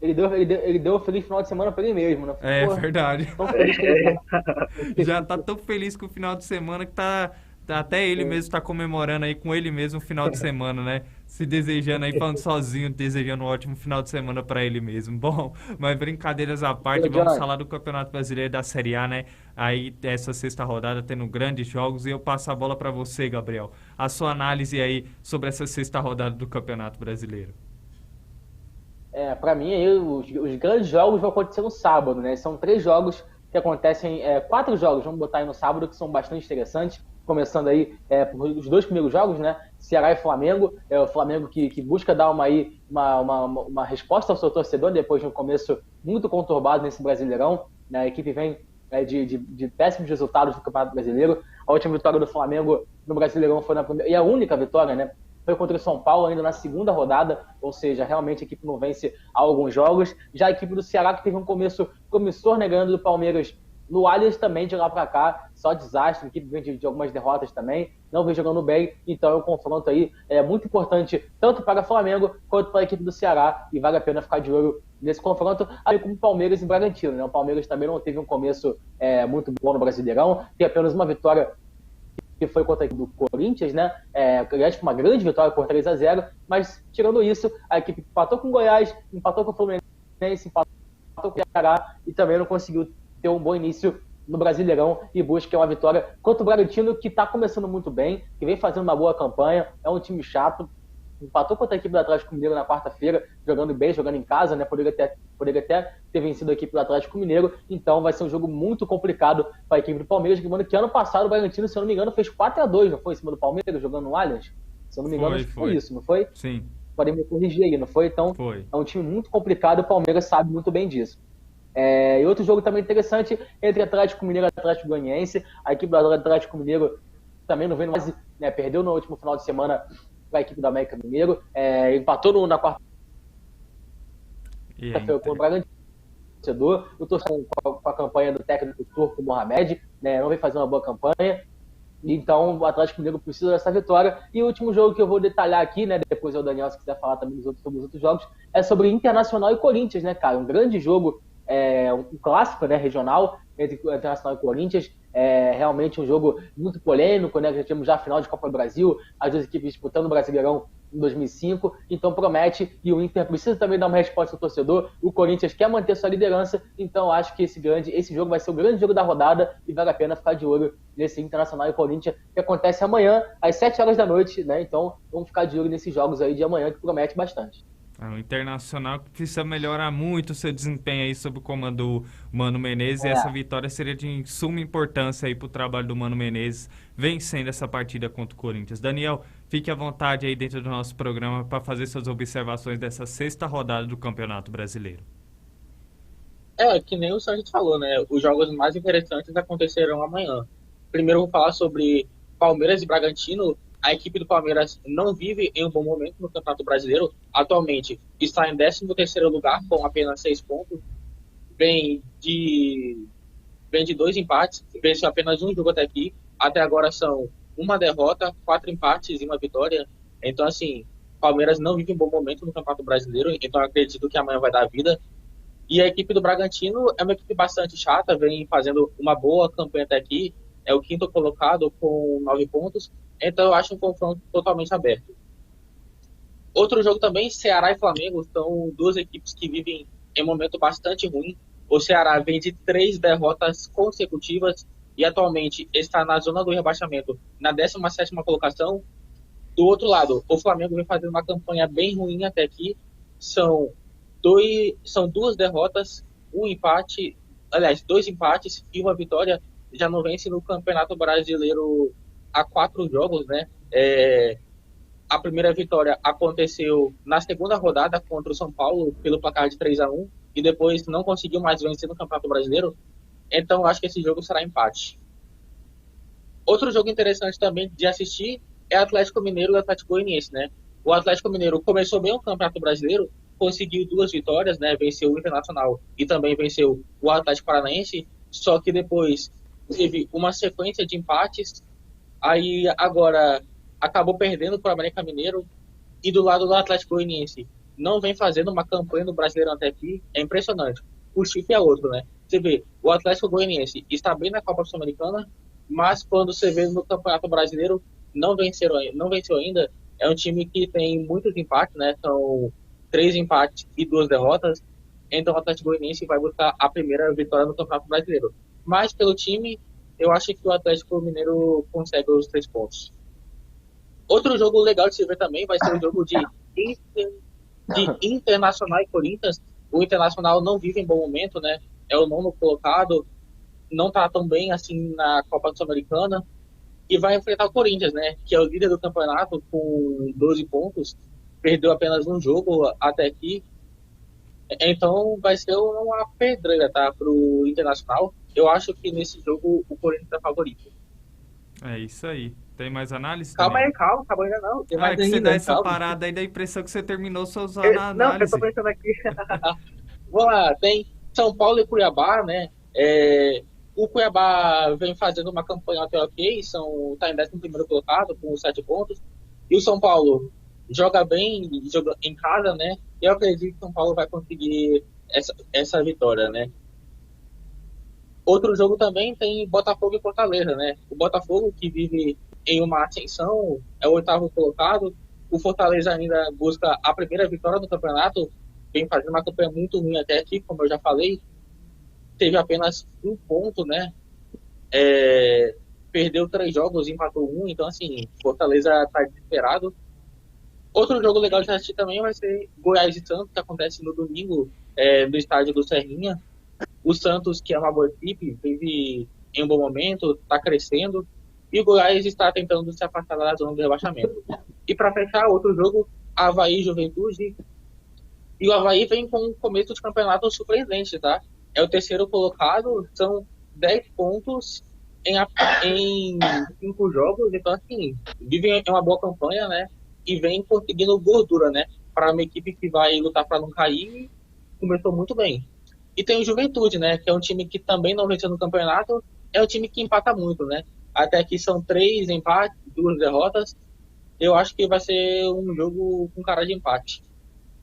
Ele deu um feliz final de semana pra ele mesmo, né? É verdade. Já tá tão feliz com o final de semana que até ele mesmo tá comemorando aí com ele mesmo o final de semana, né? Se desejando aí, falando sozinho, desejando um ótimo final de semana pra ele mesmo. Bom, mas brincadeiras à parte, vamos falar do Campeonato Brasileiro da Série A, né? Aí, essa sexta rodada tendo grandes jogos, e eu passo a bola pra você, Gabriel. A sua análise aí sobre essa sexta rodada do Campeonato Brasileiro. Pra mim, aí, os grandes jogos vão acontecer no sábado, né? São 3 jogos que acontecem, 4 jogos, vamos botar aí no sábado, que são bastante interessantes. Começando aí por os 2 primeiros jogos, né? Ceará e Flamengo. O Flamengo que busca dar uma resposta ao seu torcedor depois de um começo muito conturbado nesse Brasileirão. Né? A equipe vem de péssimos resultados do Campeonato Brasileiro. A última vitória do Flamengo no Brasileirão foi na primeira, e a única vitória, né? Foi contra o São Paulo ainda na segunda rodada, ou seja, realmente a equipe não vence há alguns jogos. Já a equipe do Ceará, que teve um começo promissor, né, ganhando do Palmeiras no Allianz também, de lá para cá, só desastre, a equipe vem de algumas derrotas também, não vem jogando bem, então é um confronto aí muito importante, tanto para o Flamengo quanto para a equipe do Ceará, e vale a pena ficar de olho nesse confronto, aí como Palmeiras e Bragantino, né? O Palmeiras também não teve um começo muito bom no Brasileirão, tem apenas uma vitória que foi contra a equipe do Corinthians, né? Aliás, uma grande vitória por 3-0, mas tirando isso, a equipe empatou com o Goiás, empatou com o Fluminense, empatou com o Ceará e também não conseguiu ter um bom início no Brasileirão e busca uma vitória contra o Bragantino, que está começando muito bem, que vem fazendo uma boa campanha, é um time chato, empatou contra a equipe do Atlético Mineiro na quarta-feira, jogando bem, jogando em casa, né? Poderia até ter vencido a equipe do Atlético Mineiro, então vai ser um jogo muito complicado para a equipe do Palmeiras, que ano passado o Bragantino, se eu não me engano, fez 4-2, não foi, em cima do Palmeiras, jogando no Allianz? Se eu não me engano, foi isso, não foi? Sim. Podem me corrigir aí, não foi? Então, é um time muito complicado, o Palmeiras sabe muito bem disso. E outro jogo também interessante entre Atlético Mineiro e Atlético Goianiense. A equipe do Atlético Mineiro também não vem mais, né, perdeu no último final de semana para a equipe do América Mineiro, empatou na quarta-feira com o Bragantino. Eu estou com a campanha do técnico turco Mohamed, né, não vem fazer uma boa campanha. Então o Atlético Mineiro precisa dessa vitória. E o último jogo que eu vou detalhar aqui, né, depois o Daniel, se quiser falar também sobre os outros jogos, é sobre Internacional e Corinthians, né, cara? Um grande jogo, um clássico, né, regional entre Internacional e Corinthians. Realmente um jogo muito polêmico, né? Já tivemos a final de Copa do Brasil, as duas equipes disputando o Brasileirão em 2005, então promete, e o Inter precisa também dar uma resposta ao torcedor. O Corinthians quer manter sua liderança, então acho que esse jogo vai ser o grande jogo da rodada e vale a pena ficar de olho nesse Internacional e Corinthians, que acontece amanhã às 7 horas da noite, né? Então vamos ficar de olho nesses jogos aí de amanhã, que promete bastante. O Internacional precisa melhorar muito o seu desempenho aí sob o comando do Mano Menezes, e essa vitória seria de suma importância aí para o trabalho do Mano Menezes, vencendo essa partida contra o Corinthians. Daniel, fique à vontade aí dentro do nosso programa para fazer suas observações dessa sexta rodada do Campeonato Brasileiro. Que nem o Sérgio falou, né? Os jogos mais interessantes acontecerão amanhã. Primeiro eu vou falar sobre Palmeiras e Bragantino. A equipe do Palmeiras não vive em um bom momento no Campeonato Brasileiro. Atualmente está em 13º lugar, com apenas 6 pontos. Vem de 2 empates, venceu apenas um jogo até aqui. Até agora são uma derrota, 4 empates e uma vitória. Então, assim, Palmeiras não vive um bom momento no Campeonato Brasileiro, então acredito que amanhã vai dar vida. E a equipe do Bragantino é uma equipe bastante chata, vem fazendo uma boa campanha até aqui. É o 5º colocado com 9 pontos. Então eu acho um confronto totalmente aberto. Outro jogo também, Ceará e Flamengo, são duas equipes que vivem em um momento bastante ruim. O Ceará vem de 3 derrotas consecutivas, e atualmente está na zona do rebaixamento, na 17ª colocação. Do outro lado, o Flamengo vem fazendo uma campanha bem ruim até aqui. São duas derrotas, um empate, aliás, 2 empates e uma vitória. Já não vence no Campeonato Brasileiro há 4 jogos, né? A primeira vitória aconteceu na segunda rodada contra o São Paulo pelo placar de 3-1 e depois não conseguiu mais vencer no Campeonato Brasileiro. Então acho que esse jogo será empate. Outro jogo interessante também de assistir é Atlético Mineiro e Atlético Goianiense, né? O Atlético Mineiro começou bem o Campeonato Brasileiro, conseguiu 2 vitórias, né? Venceu o Internacional e também venceu o Atlético Paranaense, só que depois teve uma sequência de empates, aí agora acabou perdendo para o América Mineiro, e do lado do Atlético Goianiense não vem fazendo uma campanha no Brasileirão até aqui, é impressionante. O chip é outro, né? Você vê, o Atlético Goianiense está bem na Copa Sul-Americana, mas quando você vê no Campeonato Brasileiro, não venceu ainda. É um time que tem muitos empates, né? São 3 empates e 2 derrotas. Então o Atlético Goianiense vai buscar a primeira vitória no Campeonato Brasileiro. Mas pelo time, eu acho que o Atlético Mineiro consegue os 3 pontos. Outro jogo legal de se ver também vai ser o jogo de Internacional e Corinthians. O Internacional não vive em bom momento, né? É o 9º colocado, não está tão bem assim na Copa Sul-Americana, e vai enfrentar o Corinthians, né? Que é o líder do campeonato com 12 pontos, perdeu apenas um jogo até aqui. Então vai ser uma pedreira, tá? Para o Internacional. Eu acho que nesse jogo o Corinthians é favorito. É isso aí. Tem mais análise? Calma aí, calma ainda não. Tem mais que ainda, você dá essa calma. Parada aí, dá a impressão que você terminou suas Não, eu análises. tô pensando aqui. Vamos lá, tem São Paulo e Cuiabá, né? O Cuiabá vem fazendo uma campanha até ok, tá em 11º colocado, com 7 pontos. E o São Paulo joga bem, joga em casa, né? E eu acredito que o São Paulo vai conseguir essa vitória, né? Outro jogo também tem Botafogo e Fortaleza, né? O Botafogo, que vive em uma ascensão, é o 8º colocado. O Fortaleza ainda busca a primeira vitória do campeonato, vem fazendo uma campanha muito ruim até aqui, como eu já falei. Teve apenas 1 ponto, né? Perdeu 3 jogos, empatou 1, então assim, Fortaleza tá desesperado. Outro jogo legal de assistir também vai ser Goiás e Santos, que acontece no domingo, no estádio do Serrinha. O Santos, que é uma boa equipe, vive em um bom momento, está crescendo, e o Goiás está tentando se afastar da zona de rebaixamento. E para fechar, outro jogo, Avaí e Juventude. E o Avaí vem com um começo de campeonato surpreendente, tá? É o 3º colocado, são 10 pontos em 5 jogos, então assim, vive em uma boa campanha, né? E vem conseguindo gordura, né? Para uma equipe que vai lutar para não cair, começou muito bem. E tem o Juventude, né? Que é um time que também não venceu no campeonato, é um time que empata muito, né? Até aqui são 3 empates, 2 derrotas. Eu acho que vai ser um jogo com cara de empate.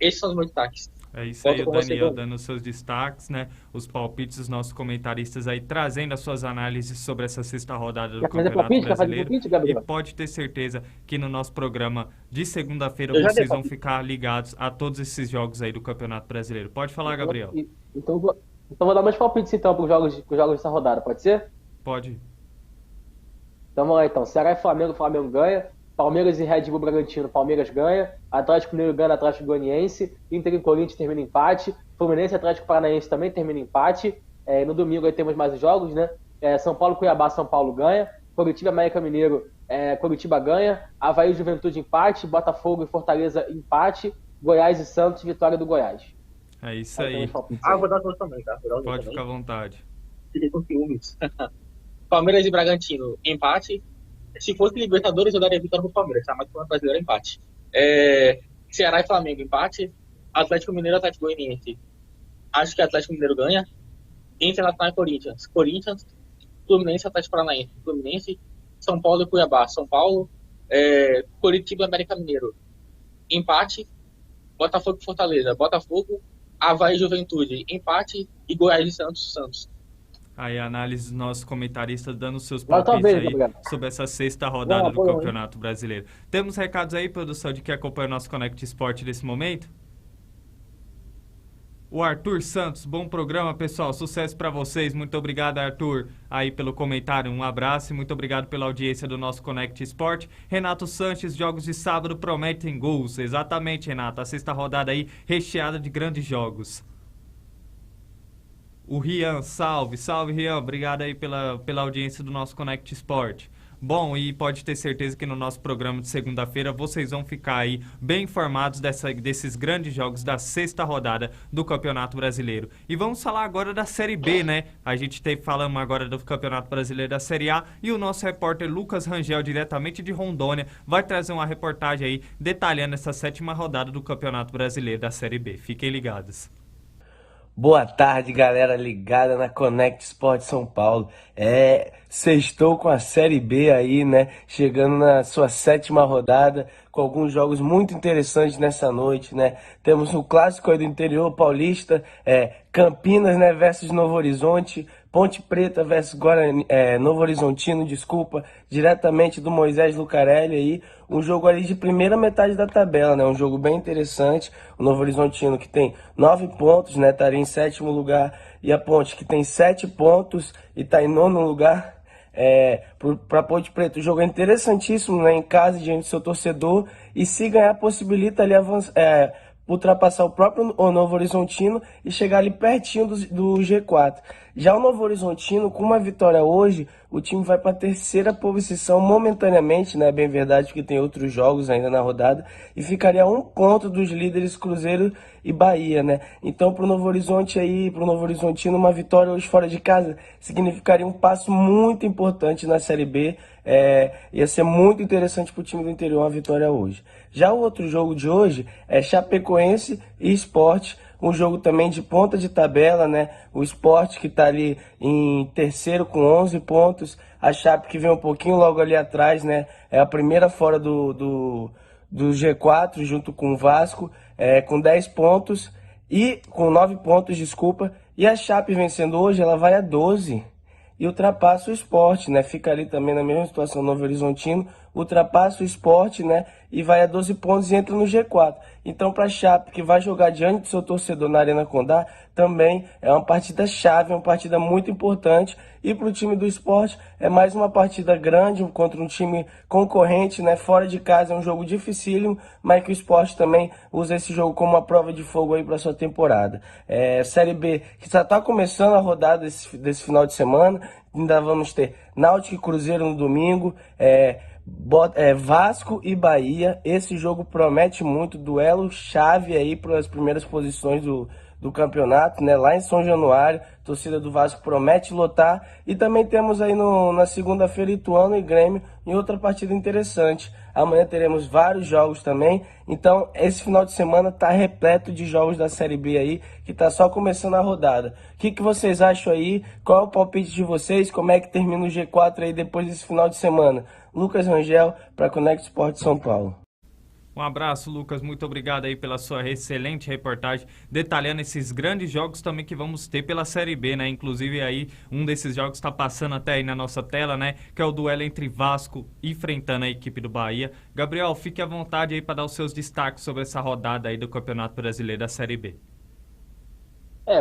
Esses são os meus destaques. É isso aí, o Daniel dando seus destaques, né? Os palpites dos nossos comentaristas aí, trazendo as suas análises sobre essa 6ª rodada do Campeonato Brasileiro. E pode ter certeza que no nosso programa de segunda-feira vocês vão ficar ligados a todos esses jogos aí do Campeonato Brasileiro. Pode falar, Gabriel. Então vou dar meus palpites então para os jogos dessa rodada, pode ser? Pode. Então vamos lá então. Ceará e Flamengo ganha. Palmeiras e Red Bull Bragantino, Palmeiras ganha. Atlético Mineiro ganha, Atlético Goianiense. Inter e Corinthians termina em empate. Fluminense e Atlético Paranaense também termina em empate. No domingo aí temos mais jogos, né? São Paulo, Cuiabá, São Paulo ganha. Curitiba, América Mineiro, Curitiba ganha. Avaí e Juventude empate. Botafogo e Fortaleza empate. Goiás e Santos, vitória do Goiás. É isso aí. Vou dar duas também, tá? Pode ficar à vontade. Fiquei com ciúmes. Palmeiras e Bragantino, empate. Se fosse Libertadores, eu daria vitória pro Palmeiras, tá? Mas como é brasileiro, empate. Ceará e Flamengo, empate. Atlético Mineiro e Atlético Goianiense. Acho que Atlético Mineiro ganha. Internacional e Corinthians. Corinthians. Fluminense e Atlético Paranaense. Fluminense. São Paulo e Cuiabá. São Paulo. Curitiba e América Mineiro. Empate. Botafogo e Fortaleza. Botafogo. Avaí e Juventude. Empate. E Goiás e Santos. Aí a análise dos nossos comentaristas dando seus palpites aí sobre essa 6ª rodada do Campeonato Brasileiro. Temos recados aí, produção, de quem acompanha o nosso Connect Sport nesse momento? O Arthur Santos, bom programa, pessoal. Sucesso para vocês. Muito obrigado, Arthur, aí pelo comentário. Um abraço e muito obrigado pela audiência do nosso Connect Sport. Renato Sanches, jogos de sábado prometem gols. Exatamente, Renato. A sexta rodada aí recheada de grandes jogos. O Rian, salve Rian. Obrigado aí pela audiência do nosso Connect Sport. Bom, e pode ter certeza que no nosso programa de segunda-feira vocês vão ficar aí bem informados desses grandes jogos da sexta rodada do Campeonato Brasileiro. E vamos falar agora da Série B, né? A gente falando agora do Campeonato Brasileiro da Série A e o nosso repórter Lucas Rangel, diretamente de Rondônia, vai trazer uma reportagem aí detalhando essa sétima rodada do Campeonato Brasileiro da Série B. Fiquem ligados. Boa tarde, galera ligada na Connect Sport São Paulo. Sextou com a Série B aí, né? Chegando na sua sétima rodada, com alguns jogos muito interessantes nessa noite, né? Temos um clássico aí do interior paulista, Campinas, né, versus Novo Horizonte, Ponte Preta versus Novo Horizontino, diretamente do Moisés Lucarelli aí, um jogo ali de primeira metade da tabela, né, um jogo bem interessante, o Novo Horizontino que tem 9 pontos, né, estaria em sétimo lugar, e a Ponte que tem 7 pontos e está em nono lugar. Para Ponte Preta o jogo é interessantíssimo, né, em casa diante do seu torcedor, e se ganhar possibilita ali ultrapassar o próprio Novo Horizontino e chegar ali pertinho do G4. Já o Novo Horizontino, com uma vitória hoje, o time vai para a terceira posição momentaneamente, né? Bem verdade, porque tem outros jogos ainda na rodada, e ficaria a 1 ponto dos líderes Cruzeiro e Bahia, né? Então, para o Novo Horizonte aí, para o Novo Horizontino, uma vitória hoje fora de casa significaria um passo muito importante na Série B. Ia ser muito interessante para o time do interior uma vitória hoje. Já o outro jogo de hoje é Chapecoense e Sport, um jogo também de ponta de tabela, né? O Sport que está ali em terceiro com 11 pontos, a Chape que vem um pouquinho logo ali atrás, né? É a primeira fora do G4 junto com o Vasco, com 10 pontos e com 9 pontos, desculpa. E a Chape vencendo hoje, ela vai a 12 e ultrapassa o Sport, né? Fica ali também na mesma situação Novo Horizontino, ultrapassa o Sport, né? E vai a 12 pontos e entra no G4. Então, para a Chape, que vai jogar diante do seu torcedor na Arena Condá, também é uma partida chave, é uma partida muito importante. E para o time do Sport, é mais uma partida grande contra um time concorrente, né? Fora de casa, é um jogo dificílimo, mas que o Sport também usa esse jogo como uma prova de fogo aí para sua temporada. Série B, que já está começando a rodada desse final de semana, ainda vamos ter Náutico e Cruzeiro no domingo, Vasco e Bahia. Esse jogo promete muito, duelo chave aí para as primeiras posições do campeonato, né? Lá em São Januário, a torcida do Vasco promete lotar. E também temos aí na segunda-feira Ituano e Grêmio em outra partida interessante. Amanhã teremos vários jogos também. Então esse final de semana está repleto de jogos da Série B aí, que está só começando a rodada. O que vocês acham aí? Qual é o palpite de vocês? Como é que termina o G4 aí depois desse final de semana? Lucas Rangel para Connect Sport São Paulo. Um abraço, Lucas. Muito obrigado aí pela sua excelente reportagem, detalhando esses grandes jogos também que vamos ter pela Série B, né? Inclusive aí, um desses jogos está passando até aí na nossa tela, né? Que é o duelo entre Vasco enfrentando a equipe do Bahia. Gabriel, fique à vontade aí para dar os seus destaques sobre essa rodada aí do Campeonato Brasileiro da Série B.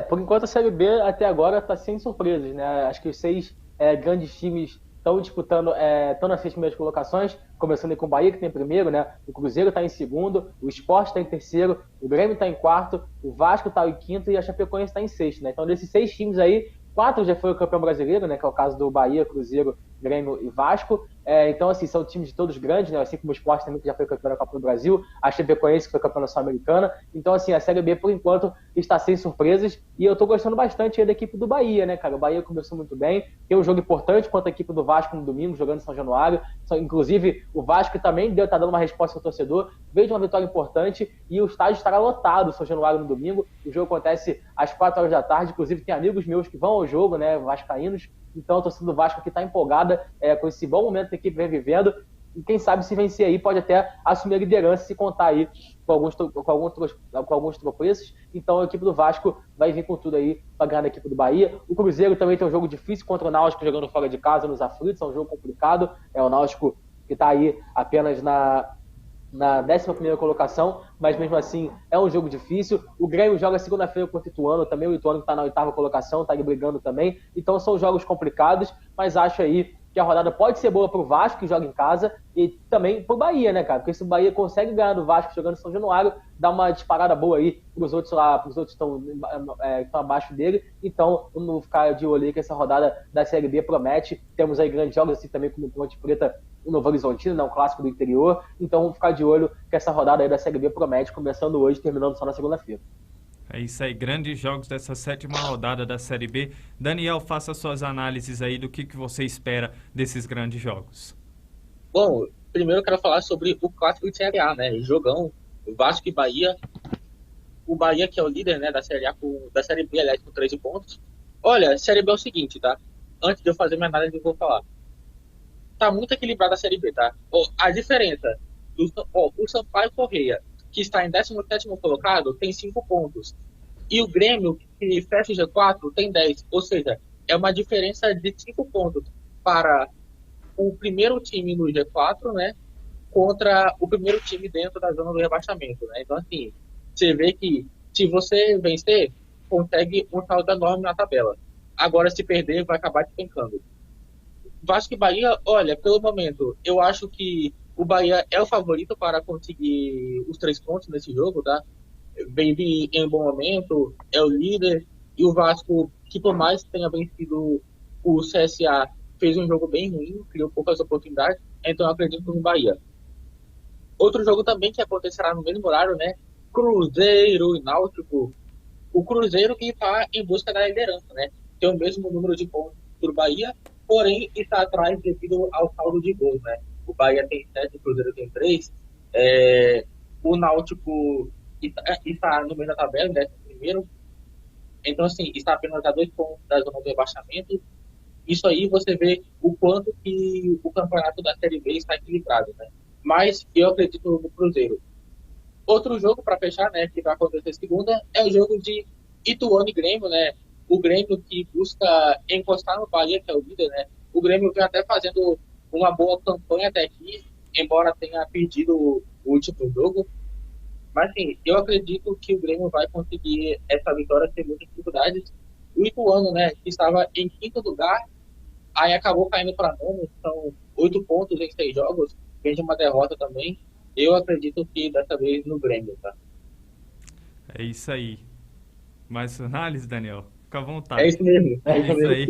Por enquanto a Série B até agora está sem surpresas, né? Acho que os 6 grandes times estão disputando, estão nas 6 primeiras colocações, começando aí com o Bahia, que tem primeiro, né? O Cruzeiro está em segundo, o Sport está em terceiro, o Grêmio está em quarto, o Vasco está em quinto e a Chapecoense está em sexto, né? Então, desses 6 times aí, 4 já foi o campeão brasileiro, né? Que é o caso do Bahia, Cruzeiro, Grêmio e Vasco. Então, assim, são times de todos grandes, né? Assim como o Sport também, que já foi campeão da Copa do Brasil, a Chapecoense, que foi campeão da Sul-Americana. Então, assim, a Série B, por enquanto, está sem surpresas. E eu tô gostando bastante aí da equipe do Bahia, né, cara? O Bahia começou muito bem. Tem um jogo importante contra a equipe do Vasco no domingo, jogando em São Januário. Inclusive, o Vasco também tá dando uma resposta ao torcedor. Veio de uma vitória importante e o estádio estará lotado, São Januário, no domingo. O jogo acontece às 4 horas da tarde. Inclusive, tem amigos meus que vão ao jogo, né, vascaínos. Então, a torcida do Vasco aqui está empolgada com esse bom momento que a equipe vem vivendo. E quem sabe, se vencer aí, pode até assumir a liderança, se contar aí com alguns tropeços. Então, a equipe do Vasco vai vir com tudo aí para ganhar da equipe do Bahia. O Cruzeiro também tem um jogo difícil contra o Náutico, jogando fora de casa, nos aflitos. É um jogo complicado. É o Náutico que está aí apenas na 11ª colocação, mas mesmo assim é um jogo difícil. O Grêmio joga segunda-feira contra o Ituano, também o Ituano que está na 8ª colocação, está ali brigando também. Então são jogos complicados, mas acho aí que a rodada pode ser boa para o Vasco, que joga em casa, e também para o Bahia, né, cara? Porque se o Bahia consegue ganhar do Vasco jogando em São Januário, dá uma disparada boa aí para os outros lá, para os outros que estão abaixo dele. Então, vamos ficar de olho aí que essa rodada da Série B promete. Temos aí grandes jogos, assim também como o Ponte Preta, o Novo Horizontino, né, um clássico do interior. Então, vamos ficar de olho que essa rodada aí da Série B promete, começando hoje, terminando só na segunda-feira. É isso aí, grandes jogos dessa 7ª rodada da Série B. Daniel, faça suas análises aí do que você espera desses grandes jogos. Bom, primeiro eu quero falar sobre o clássico de Série A, né? Jogão, Vasco e Bahia. O Bahia, que é o líder, né, da Série A, da Série B, aliás, com 13 pontos. Olha, Série B é o seguinte, tá? Antes de eu fazer minha análise, eu vou falar. Tá muito equilibrada a Série B, tá? A diferença, o Sampaio Corrêa, que está em 17º colocado, tem 5 pontos. E o Grêmio, que fecha o G4, tem 10. Ou seja, é uma diferença de 5 pontos para o primeiro time no G4, né? Contra o primeiro time dentro da zona do rebaixamento, né? Então, assim, você vê que se você vencer, consegue um saldo enorme na tabela. Agora, se perder, vai acabar despencando. Vasco e Bahia, olha, pelo momento, eu acho que o Bahia é o favorito para conseguir os 3 pontos nesse jogo, tá? Vem em bom momento, é o líder, e o Vasco, que por mais tenha vencido o CSA, fez um jogo bem ruim, criou poucas oportunidades, então eu acredito no Bahia. Outro jogo também que acontecerá no mesmo horário, né? Cruzeiro e Náutico. O Cruzeiro que está em busca da liderança, né? Tem o mesmo número de pontos do Bahia, porém está atrás devido ao saldo de gols, né? O Bahia tem 7, o Cruzeiro tem 3. O Náutico está no meio da tabela, 11º. Então, assim, está apenas a 2 pontos da zona do rebaixamento. Isso aí você vê o quanto que o campeonato da Série B está equilibrado, né? Mas eu acredito no Cruzeiro. Outro jogo para fechar, né, que vai acontecer segunda, é o jogo de Ituano e Grêmio, né? O Grêmio que busca encostar no Bahia, que é o líder, né? O Grêmio vem até fazendo uma boa campanha até aqui, embora tenha perdido o último jogo. Mas, assim, eu acredito que o Grêmio vai conseguir essa vitória sem muitas dificuldades. O Ituano, né, que estava em 5º lugar, aí acabou caindo para 9º, são 8 pontos em 6 jogos, vem de uma derrota também. Eu acredito que dessa vez no Grêmio, tá? É isso aí. Mais análise, Daniel? Fica à vontade. É isso mesmo. É isso aí.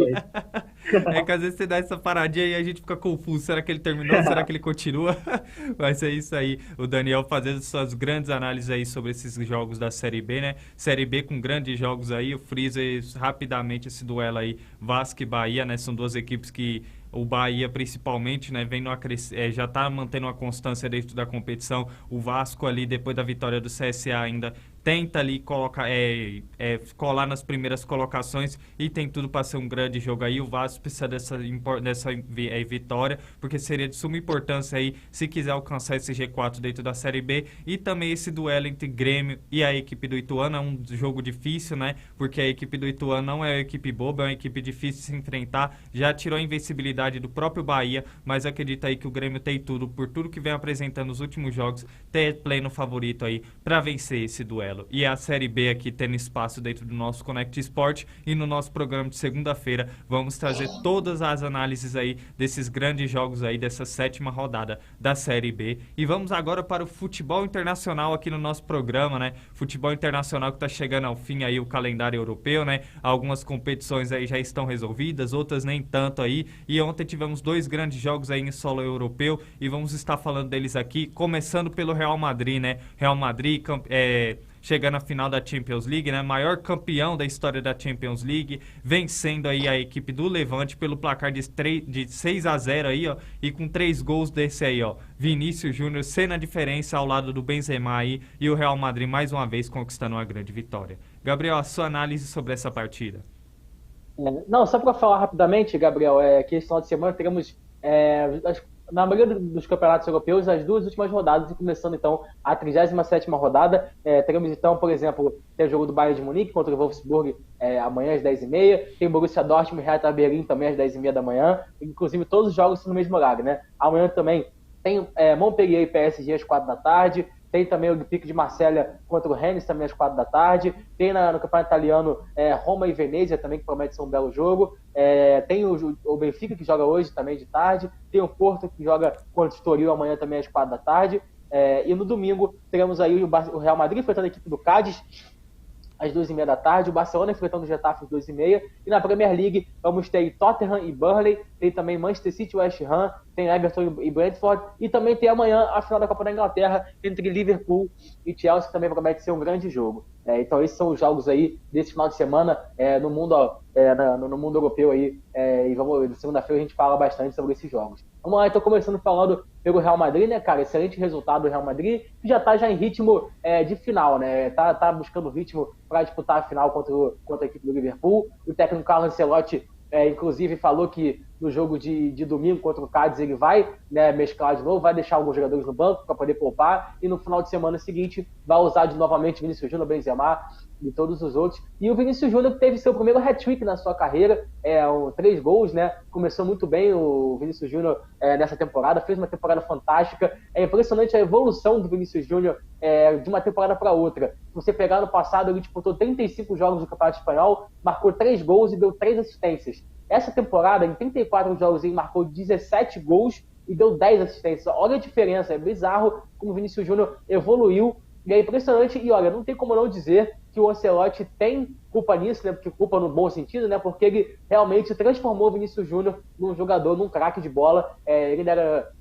É que às vezes você dá essa paradinha e a gente fica confuso. Será que ele terminou? Será que ele continua? Mas é isso aí. O Daniel fazendo suas grandes análises aí sobre esses jogos da Série B, né? Série B com grandes jogos aí. O Freezer, rapidamente, esse duelo aí, Vasco e Bahia, né? São duas equipes que o Bahia, principalmente, né, já está mantendo uma constância dentro da competição. O Vasco ali, depois da vitória do CSA, ainda tenta ali colar nas primeiras colocações e tem tudo para ser um grande jogo aí. O Vasco precisa dessa vitória, porque seria de suma importância aí se quiser alcançar esse G4 dentro da Série B. E também esse duelo entre Grêmio e a equipe do Ituano é um jogo difícil, né? Porque a equipe do Ituano não é uma equipe boba, é uma equipe difícil de se enfrentar. Já tirou a invencibilidade do próprio Bahia, mas acredita aí que o Grêmio tem tudo, por tudo que vem apresentando nos últimos jogos, ter pleno favorito aí para vencer esse duelo. E a Série B aqui tendo espaço dentro do nosso Connect Sport, e no nosso programa de segunda-feira vamos trazer todas as análises aí desses grandes jogos aí dessa 7ª rodada da Série B. E vamos agora para o futebol internacional aqui no nosso programa, né? Futebol internacional que está chegando ao fim aí, o calendário europeu, né? Algumas competições aí já estão resolvidas, outras nem tanto aí. E ontem tivemos 2 grandes jogos aí em solo europeu e vamos estar falando deles aqui, começando pelo Real Madrid, né? Real Madrid chegando à final da Champions League, né? Maior campeão da história da Champions League, vencendo aí a equipe do Levante pelo placar de 6-0 aí, ó, e com 3 gols desse aí, ó. Vinícius Júnior sendo a diferença ao lado do Benzema aí, e o Real Madrid mais uma vez conquistando uma grande vitória. Gabriel, a sua análise sobre essa partida? Não, só para falar rapidamente, Gabriel, que esse final de semana teremos, na maioria dos campeonatos europeus, as 2 últimas rodadas, e começando então a 37ª rodada. Teremos então, por exemplo, tem o jogo do Bayern de Munique contra o Wolfsburg amanhã às 10h30, tem o Borussia Dortmund e Hertha Berlim também às 10h30 da manhã, inclusive todos os jogos são no mesmo horário, né? Amanhã também Tem Montpellier e PSG às 4 da tarde. Tem também o Olympique de Marselha contra o Rennes também às 4 da tarde. Tem no campeonato italiano Roma e Venezia também, que promete ser um belo jogo. Tem o Benfica, que joga hoje também de tarde. Tem o Porto, que joga contra o Estoril amanhã também às 4 da tarde. E no domingo teremos aí o Real Madrid enfrentando a equipe do Cádiz às 2h30 da tarde, o Barcelona enfrentando o Getafe às 2h30, e na Premier League vamos ter Tottenham e Burnley, tem também Manchester City e West Ham, tem Everton e Brentford, e também tem amanhã a final da Copa da Inglaterra entre Liverpool e Chelsea, que também promete ser um grande jogo. Então esses são os jogos aí desse final de semana no mundo europeu aí, e segunda-feira a gente fala bastante sobre esses jogos. Vamos lá, então começando falando pelo Real Madrid, né, cara? Excelente resultado do Real Madrid, que já tá em ritmo de final, né? Tá buscando ritmo para disputar a final contra a equipe do Liverpool. O técnico Carlo Ancelotti, inclusive, falou que no jogo de domingo contra o Cádiz ele vai mesclar de novo, vai deixar alguns jogadores no banco para poder poupar, e no final de semana seguinte vai usar novamente Vinícius Júnior, Benzema e todos os outros. E o Vinícius Júnior teve seu primeiro hat-trick na sua carreira, 3 gols, né? Começou muito bem o Vinícius Júnior nessa temporada, fez uma temporada fantástica. É impressionante a evolução do Vinícius Júnior de uma temporada para outra. Se você pegar no passado, ele disputou 35 jogos do Campeonato Espanhol, marcou 3 gols e deu 3 assistências. Essa temporada, em 34 jogos, ele marcou 17 gols e deu 10 assistências. Olha a diferença, é bizarro como o Vinícius Júnior evoluiu, e é impressionante. E olha, não tem como não dizer que o Ancelotti tem culpa nisso, né? Porque culpa no bom sentido, né? Porque ele realmente transformou o Vinícius Júnior num jogador, num craque de bola. Ele era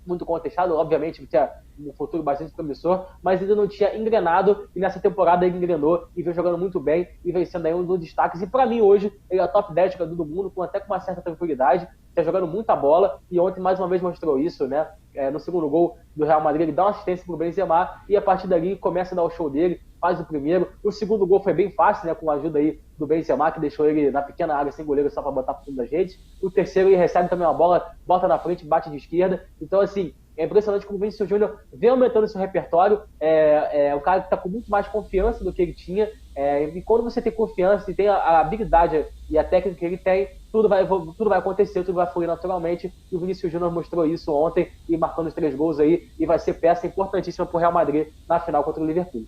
muito contestado, obviamente, tinha um futuro bastante promissor, mas ainda não tinha engrenado, e nessa temporada ele engrenou e veio jogando muito bem e veio sendo aí um dos destaques. E para mim hoje ele é o top 10 jogador do mundo, até com uma certa tranquilidade, está jogando muita bola, e ontem mais uma vez mostrou isso, né? No segundo gol do Real Madrid ele dá uma assistência pro Benzema, e a partir dali começa a dar o show dele, faz o primeiro. O segundo gol foi bem fácil, né, com a ajuda aí do Benzema, que deixou ele na pequena área sem goleiro só para botar pro fundo da rede. O terceiro ele recebe também uma bola, bota na frente, bate de esquerda. Então, assim, é impressionante como o Vinícius Júnior vem aumentando seu repertório. É um cara que está com muito mais confiança do que ele tinha. E quando você tem confiança e tem a habilidade e a técnica que ele tem, tudo vai acontecer, tudo vai fluir naturalmente. E o Vinícius Júnior mostrou isso ontem, e marcando os 3 gols aí, e vai ser peça importantíssima para o Real Madrid na final contra o Liverpool.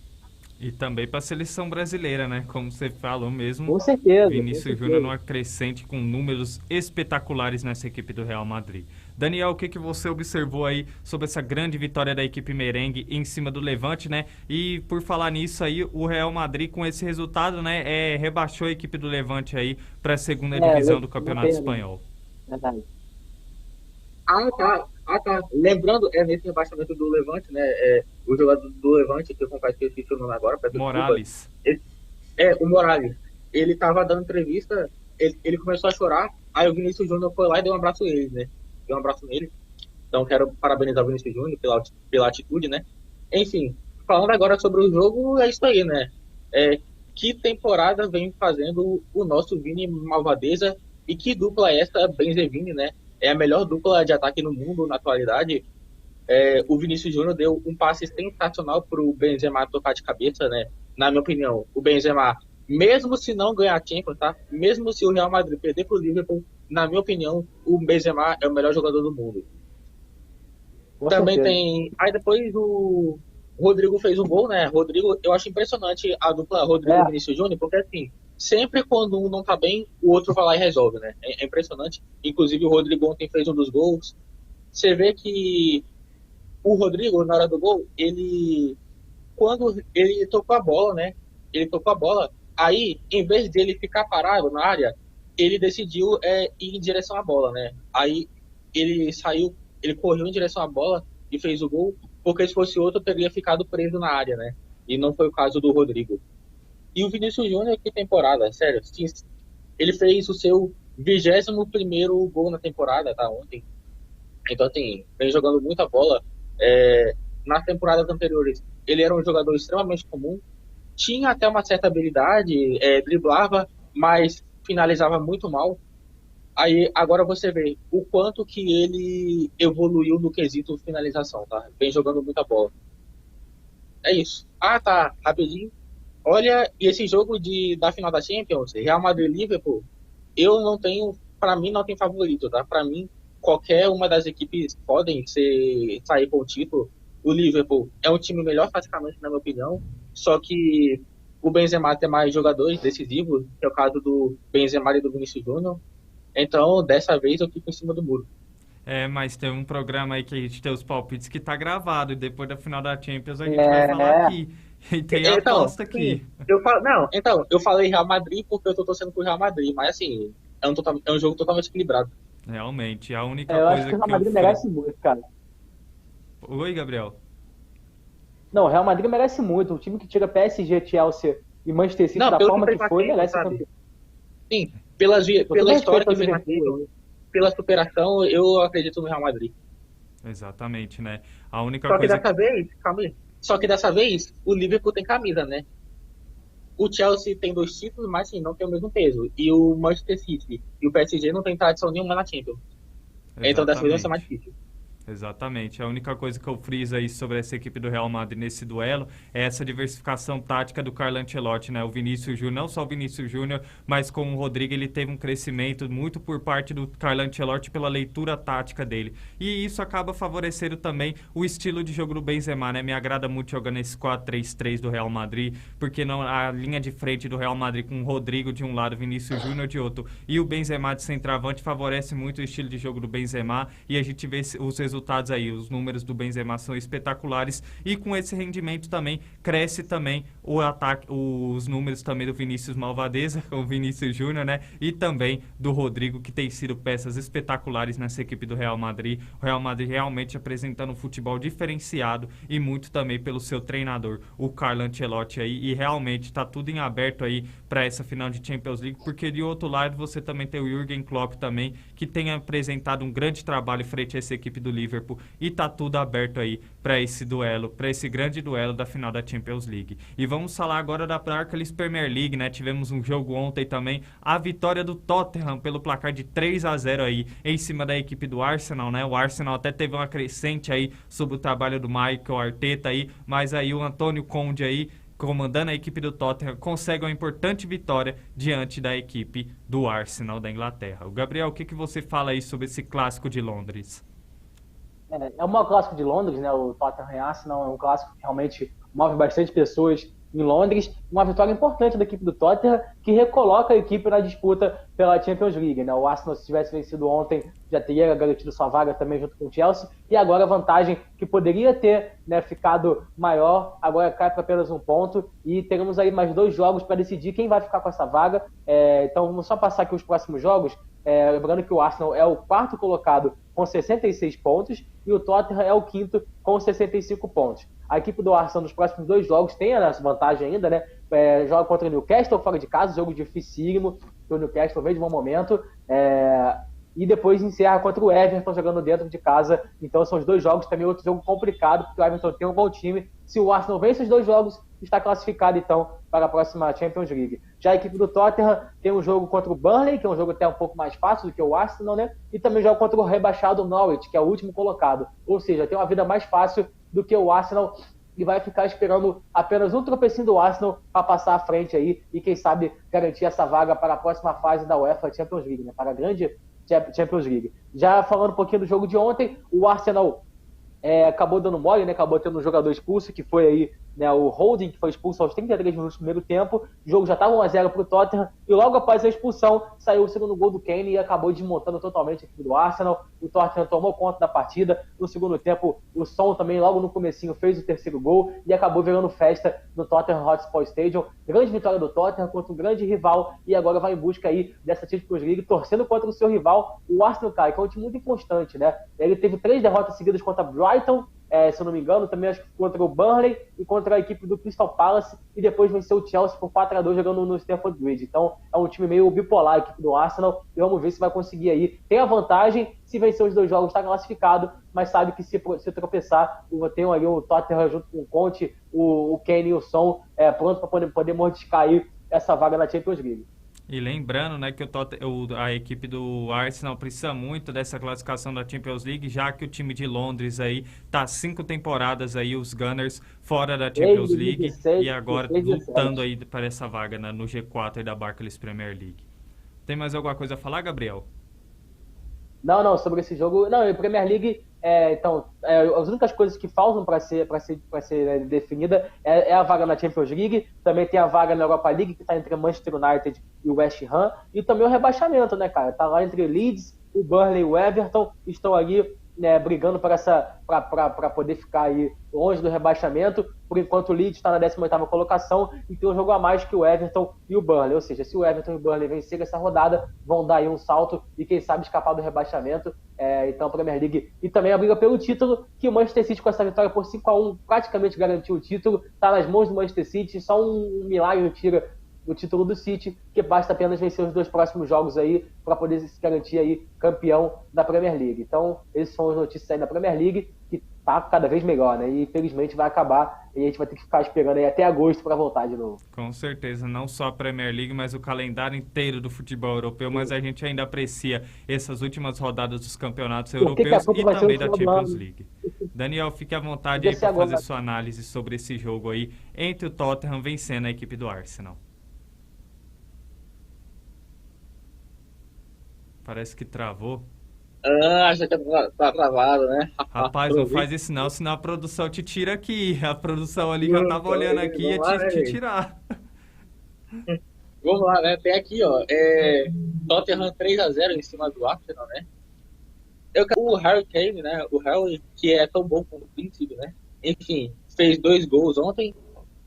E também para a seleção brasileira, né? Como você falou mesmo. Com certeza. Vinícius Júnior numa crescente com números espetaculares nessa equipe do Real Madrid. Daniel, o que você observou aí sobre essa grande vitória da equipe merengue em cima do Levante, né? E por falar nisso aí, o Real Madrid com esse resultado, né, rebaixou a equipe do Levante aí para a segunda divisão do Campeonato Espanhol. Verdade. Tá. Lembrando, nesse rebaixamento do Levante, né? O jogador do Levante, que eu confesso que eu esqueci o nome agora, Morales. O Morales. Ele tava dando entrevista, ele começou a chorar, aí o Vinícius Júnior foi lá e deu um abraço nele, né? Deu um abraço nele. Então quero parabenizar o Vinícius Júnior pela atitude, né? Enfim, falando agora sobre o jogo, é isso aí, né? Que temporada vem fazendo o nosso Vini Malvadeza, e que dupla é essa, Benzema, né? É a melhor dupla de ataque no mundo na atualidade. O Vinícius Júnior deu um passe sensacional para o Benzema tocar de cabeça, né? Na minha opinião, o Benzema, mesmo se não ganhar a Champions, tá? Mesmo se o Real Madrid perder para o Liverpool, na minha opinião, o Benzema é o melhor jogador do mundo. Também tem... Aí depois o Rodrigo fez um gol, né? Rodrigo, eu acho impressionante a dupla Rodrigo e Vinícius Júnior, porque assim, sempre quando um não tá bem, o outro vai lá e resolve, né? É impressionante. Inclusive o Rodrigo ontem fez um dos gols. Você vê que o Rodrigo, na hora do gol, quando ele tocou a bola, né? Ele tocou a bola, aí, em vez dele ficar parado na área, ele decidiu ir em direção à bola, né? Aí ele correu em direção à bola e fez o gol, porque se fosse outro, teria ficado preso na área, né? E não foi o caso do Rodrigo. E o Vinícius Júnior, que temporada, sério. Ele fez o seu 21º gol na temporada, tá? Ontem. Então, assim, vem jogando muita bola. Nas temporadas anteriores, ele era um jogador extremamente comum. Tinha até uma certa habilidade, driblava, mas finalizava muito mal. Aí, agora você vê o quanto que ele evoluiu no quesito finalização, tá? Vem jogando muita bola. É isso. Tá, rapidinho. Olha, e esse jogo da final da Champions, Real Madrid e Liverpool, pra mim não tem favorito, tá? Pra mim, qualquer uma das equipes podem sair com o título. O Liverpool é um time melhor fisicamente, na minha opinião, só que o Benzema tem mais jogadores decisivos, que é o caso do Benzema e do Vinícius Júnior. Então, dessa vez, eu fico em cima do muro. Mas tem um programa aí que a gente tem os palpites que tá gravado, e depois da final da Champions a gente vai falar aqui. E tem a aposta aqui. Eu falei Real Madrid porque eu tô torcendo pro Real Madrid, mas assim, é um jogo totalmente equilibrado. Realmente, a única Eu coisa acho que o Real Madrid merece muito, cara. Oi, Gabriel. Não, o Real Madrid merece muito. O time que tira PSG, Chelsea e Manchester City da forma que foi, merece campeão. Sim, pela história que fez na Champions, pela superação, eu acredito no Real Madrid. Exatamente, né? A única Só que coisa dessa vez, calma aí. Só que dessa vez, o Liverpool tem camisa, né? O Chelsea tem 2 títulos, mas sim, não tem o mesmo peso. E o Manchester City e o PSG não tem tradição nenhuma na Champions. Então dessa vez vai ser mais difícil. Exatamente. A única coisa que eu friso aí sobre essa equipe do Real Madrid nesse duelo é essa diversificação tática do Carlo Ancelotti, né? O Vinícius Júnior, não só o Vinícius Júnior, mas com o Rodrigo, ele teve um crescimento muito por parte do Carlo Ancelotti pela leitura tática dele. E isso acaba favorecendo também o estilo de jogo do Benzema, né? Me agrada muito jogando esse 4-3-3 do Real Madrid, porque não, a linha de frente do Real Madrid com o Rodrigo de um lado, Vinícius Júnior de outro, e o Benzema de centroavante favorece muito o estilo de jogo do Benzema, e a gente vê os resultados aí, os números do Benzema são espetaculares, e com esse rendimento também cresce também o ataque, os números também do Vinícius Malvadeza, o Vinícius Júnior, né? E também do Rodrigo, que tem sido peças espetaculares nessa equipe do Real Madrid. O Real Madrid realmente apresentando um futebol diferenciado e muito também pelo seu treinador, o Carlo Ancelotti aí, e realmente está tudo em aberto aí para essa final de Champions League, porque de outro lado você também tem o Jürgen Klopp também, que tem apresentado um grande trabalho frente a essa equipe do Liverpool, e tá tudo aberto aí para esse duelo, para esse grande duelo da final da Champions League. E vamos falar agora da Barclays Premier League, né? Tivemos um jogo ontem também, a vitória do Tottenham pelo placar de 3-0 aí, em cima da equipe do Arsenal, né? O Arsenal até teve uma crescente aí sobre o trabalho do Michael Arteta aí, mas aí o Antônio Conte aí, comandando a equipe do Tottenham, consegue uma importante vitória diante da equipe do Arsenal da Inglaterra. O Gabriel, o que você fala aí sobre esse clássico de Londres? É um clássico de Londres, né? O Tottenham e Arsenal é um clássico que realmente move bastante pessoas em Londres. Uma vitória importante da equipe do Tottenham, que recoloca a equipe na disputa pela Champions League, né? O Arsenal, se tivesse vencido ontem, já teria garantido sua vaga também junto com o Chelsea. E agora a vantagem que poderia ter, né, ficado maior, agora cai para apenas 1 ponto. E teremos aí mais 2 jogos para decidir quem vai ficar com essa vaga. Então vamos só passar aqui os próximos jogos. Lembrando que o Arsenal é o 4º colocado com 66 pontos e o Tottenham é o 5º com 65 pontos. A equipe do Arsenal nos próximos 2 jogos tem essa vantagem ainda, né? Joga contra o Newcastle fora de casa, jogo dificílimo, que o Newcastle vem de bom momento, e depois encerra contra o Everton jogando dentro de casa. Então são os 2 jogos, também outro jogo complicado, porque o Everton tem um bom time. Se o Arsenal vence os 2 jogos, está classificado então para a próxima Champions League. Já a equipe do Tottenham tem um jogo contra o Burnley, que é um jogo até um pouco mais fácil do que o Arsenal, né? E também joga contra o rebaixado Norwich, que é o último colocado. Ou seja, tem uma vida mais fácil do que o Arsenal, e vai ficar esperando apenas um tropecinho do Arsenal para passar à frente aí e quem sabe garantir essa vaga para a próxima fase da UEFA Champions League, né? Para a grande Champions League. Já falando um pouquinho do jogo de ontem, o Arsenal acabou dando mole, né? Acabou tendo um jogador expulso, que foi aí, né, o Holding, que foi expulso aos 33 minutos do primeiro tempo. O jogo já estava 1-0 para o Tottenham, e logo após a expulsão saiu o segundo gol do Kane e acabou desmontando totalmente a equipe do Arsenal. O Tottenham tomou conta da partida. No segundo tempo, o Son também, logo no comecinho, fez o 3º gol e acabou virando festa no Tottenham Hotspur Stadium. Grande vitória do Tottenham contra um grande rival, e agora vai em busca aí dessa Champions League, torcendo contra o seu rival, o Arsenal, cara, que é um time muito inconstante, né? Ele teve 3 derrotas seguidas contra Brighton, se eu não me engano, também acho que contra o Burnley e contra a equipe do Crystal Palace, e depois venceu o Chelsea por 4-2 jogando no Stamford Bridge. Então é um time meio bipolar, a equipe do Arsenal, e vamos ver se vai conseguir aí. Tem a vantagem, se vencer os 2 jogos está classificado, mas sabe que se tropeçar, tem ali o Tottenham junto com o Conte, o Kane e o Son pronto para poder mordiscar aí essa vaga na Champions League. E lembrando, né, que a equipe do Arsenal precisa muito dessa classificação da Champions League, já que o time de Londres aí tá 5 temporadas aí, os Gunners, fora da Champions League, 16, e agora 16, lutando aí para essa vaga, né, no G4 aí da Barclays Premier League. Tem mais alguma coisa a falar, Gabriel? Não, sobre esse jogo. Não, a Premier League, então, as únicas coisas que faltam para ser definida é a vaga na Champions League, também tem a vaga na Europa League, que está entre Manchester United e o West Ham, e também o rebaixamento, né, cara? Tá lá entre Leeds, o Burnley e o Everton, estão ali, né, brigando para poder ficar aí longe do rebaixamento. Por enquanto, o Leeds está na 18ª colocação e tem um jogo a mais que o Everton e o Burnley. Ou seja, se o Everton e o Burnley vencerem essa rodada, vão dar aí um salto e, quem sabe, escapar do rebaixamento. Então, a Premier League. E também a briga pelo título, que o Manchester City, com essa vitória por 5-1, praticamente garantiu o título. Está nas mãos do Manchester City. Só um milagre tira o título do City, que basta apenas vencer os 2 próximos jogos aí para poder se garantir aí campeão da Premier League. Então, essas são as notícias aí da Premier League, que tá cada vez melhor, né? E infelizmente vai acabar e a gente vai ter que ficar esperando aí até agosto para voltar de novo. Com certeza, não só a Premier League, mas o calendário inteiro do futebol europeu, mas a gente ainda aprecia essas últimas rodadas dos campeonatos europeus e também da Champions League. Daniel, fique à vontade aí para fazer sua análise sobre esse jogo aí entre o Tottenham vencendo a equipe do Arsenal. Parece que travou. Acho que tá travado, né? Rapaz, não faz isso não, senão a produção te tira aqui. A produção ali já tava olhando aqui e ia te tirar. Vamos lá, né? Tem aqui, ó. Tottenham 3-0 em cima do Arsenal, né? O Harry Kane, né? O Harry, que é tão bom como o Príncipe, né? Enfim, fez 2 gols ontem.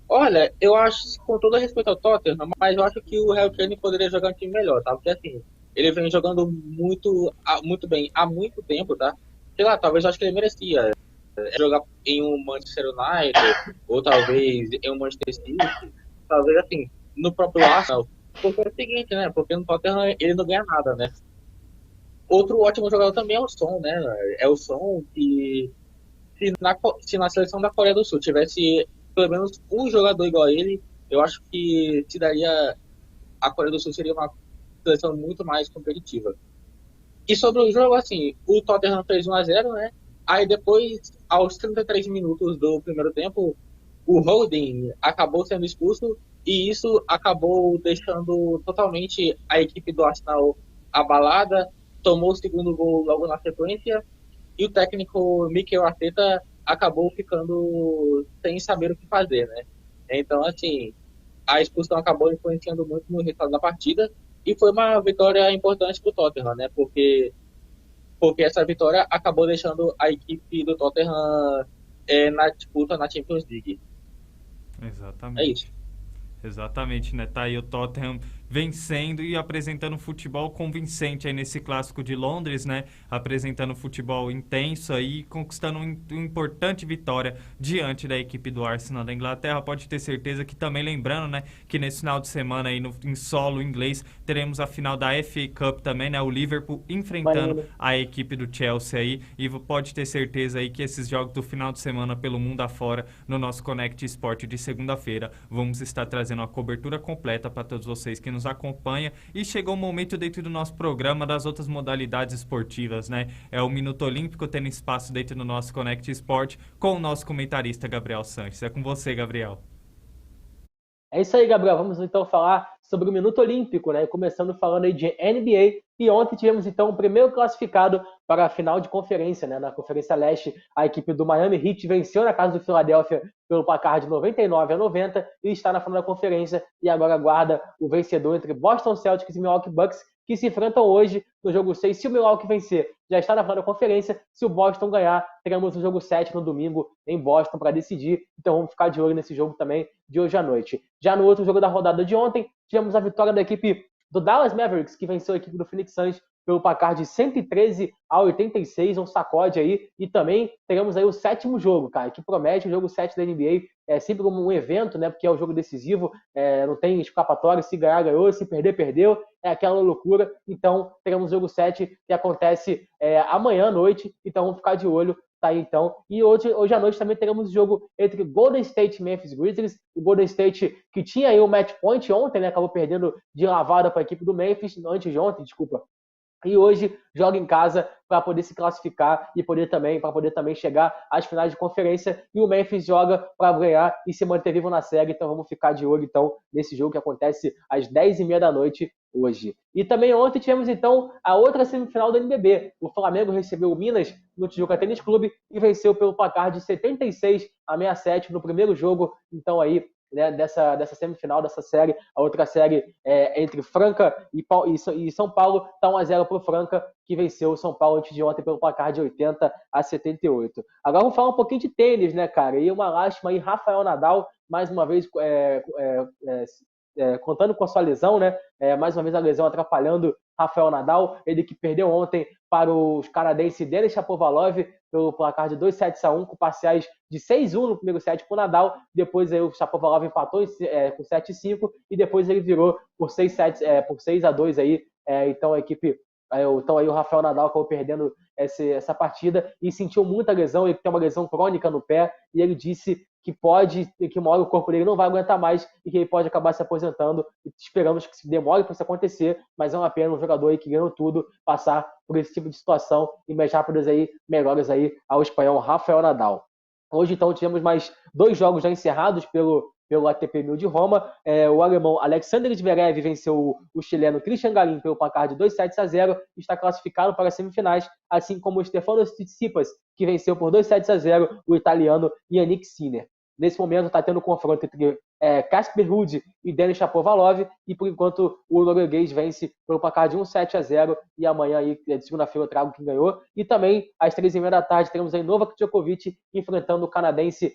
Olha, eu acho, com todo respeito ao Tottenham, mas eu acho que o Harry Kane poderia jogar um time melhor, tá? Porque assim, ele vem jogando muito bem há muito tempo, tá? Sei lá, talvez eu acho que ele merecia jogar em um Manchester United, ou talvez em um Manchester City, talvez assim, no próprio Arsenal. Porque é o seguinte, né? Porque no Tottenham ele não ganha nada, né? Outro ótimo jogador também é o Son, né? É o Son que se na seleção da Coreia do Sul tivesse pelo menos um jogador igual a ele, eu acho que a Coreia do Sul seria uma seleção muito mais competitiva. E sobre o jogo, assim, o Tottenham fez 1-0, né? Aí depois, aos 33 minutos do primeiro tempo, o Holding acabou sendo expulso e isso acabou deixando totalmente a equipe do Arsenal abalada, tomou o segundo gol logo na sequência e o técnico Mikel Arteta acabou ficando sem saber o que fazer, né? Então, assim, a expulsão acabou influenciando muito no resultado da partida e foi uma vitória importante para o Tottenham, né? Porque essa vitória acabou deixando a equipe do Tottenham na disputa na Champions League. Exatamente. É isso. Exatamente, né? Tá aí o Tottenham vencendo e apresentando futebol convincente aí nesse clássico de Londres, né? Apresentando futebol intenso aí, conquistando uma importante vitória diante da equipe do Arsenal da Inglaterra. Pode ter certeza que também lembrando, né, que nesse final de semana aí em solo inglês teremos a final da FA Cup também, né? O Liverpool enfrentando a equipe do Chelsea aí, e pode ter certeza aí que esses jogos do final de semana pelo mundo afora no nosso Connect Sport de segunda-feira vamos estar trazendo uma cobertura completa para todos vocês que nos acompanha. E chegou o momento dentro do nosso programa das outras modalidades esportivas, né? É o Minuto Olímpico tendo espaço dentro do nosso Connect Sport com o nosso comentarista Gabriel Sanches. É com você, Gabriel. É isso aí, Gabriel. Vamos então falar sobre o Minuto Olímpico, né? Começando falando aí de NBA. E ontem tivemos então o primeiro classificado para a final de conferência, né? Na Conferência Leste, a equipe do Miami Heat venceu na casa do Philadelphia pelo placar de 99-90 e está na final da conferência e agora aguarda o vencedor entre Boston Celtics e Milwaukee Bucks, que se enfrentam hoje no jogo 6. Se o Milwaukee vencer, já está na final da conferência. Se o Boston ganhar, teremos o jogo 7 no domingo em Boston para decidir. Então vamos ficar de olho nesse jogo também de hoje à noite. Já no outro jogo da rodada de ontem, tivemos a vitória da equipe do Dallas Mavericks, que venceu a equipe do Phoenix Suns pelo placar de 113-86, um sacode aí. E também teremos aí o 7º jogo, cara, que promete o jogo 7 da NBA. É sempre como um evento, né? Porque é um jogo decisivo, não tem escapatória, se ganhar, ganhou, se perder, perdeu. É aquela loucura. Então, teremos o jogo 7 que acontece amanhã à noite. Então, vamos ficar de olho. Tá aí, então. E hoje à noite também teremos o jogo entre Golden State e Memphis Grizzlies. O Golden State, que tinha aí o match point ontem, né? Acabou perdendo de lavada para a equipe do Memphis, antes de ontem, desculpa. E hoje joga em casa para poder se classificar e para poder também chegar às finais de conferência. E o Memphis joga para ganhar e se manter vivo na série. Então vamos ficar de olho então nesse jogo que acontece às 10h30 da noite hoje. E também ontem tivemos então a outra semifinal do NBB. O Flamengo recebeu o Minas no Tijuca Tênis Clube e venceu pelo placar de 76-67 no primeiro jogo. Então aí, né, dessa semifinal, dessa série. A outra série é entre Franca e São Paulo, está 1-0 para o Franca, que venceu o São Paulo antes de ontem pelo placar de 80-78. Agora vamos falar um pouquinho de tênis, né, cara? E uma lástima aí, Rafael Nadal, mais uma vez contando com a sua lesão, né? Mais uma vez a lesão atrapalhando Rafael Nadal, ele que perdeu ontem para os canadenses Denis Shapovalov pelo placar de 2-7-1, com parciais de 6-1 no primeiro set para o Nadal. Depois aí o Shapovalov empatou com 7-5 e depois ele virou por 6-2 aí. Então a equipe, então aí o Rafael Nadal acabou perdendo essa partida e sentiu muita lesão. Ele tem uma lesão crônica no pé e ele disse que uma hora o corpo dele não vai aguentar mais e que ele pode acabar se aposentando. Esperamos que demore para isso acontecer, mas é uma pena um jogador aí que ganhou tudo passar por esse tipo de situação e mais rápidas aí, melhores aí ao espanhol Rafael Nadal. Hoje, então, tivemos mais 2 jogos já encerrados pelo ATP 1000 de Roma. O alemão Alexander Zverev venceu o chileno Cristian Garin pelo placar de 2-0 e está classificado para as semifinais, assim como o Stefanos Tsitsipas, que venceu por 2-0 o italiano Yannick Sinner. Nesse momento está tendo confronto entre Casper Ruud e Denis Shapovalov, e por enquanto o norueguês vence pelo placar de 1-7-0, e amanhã, aí, de segunda-feira, eu trago quem ganhou. E também, às 3h30 da tarde, teremos aí Novak Djokovic enfrentando o canadense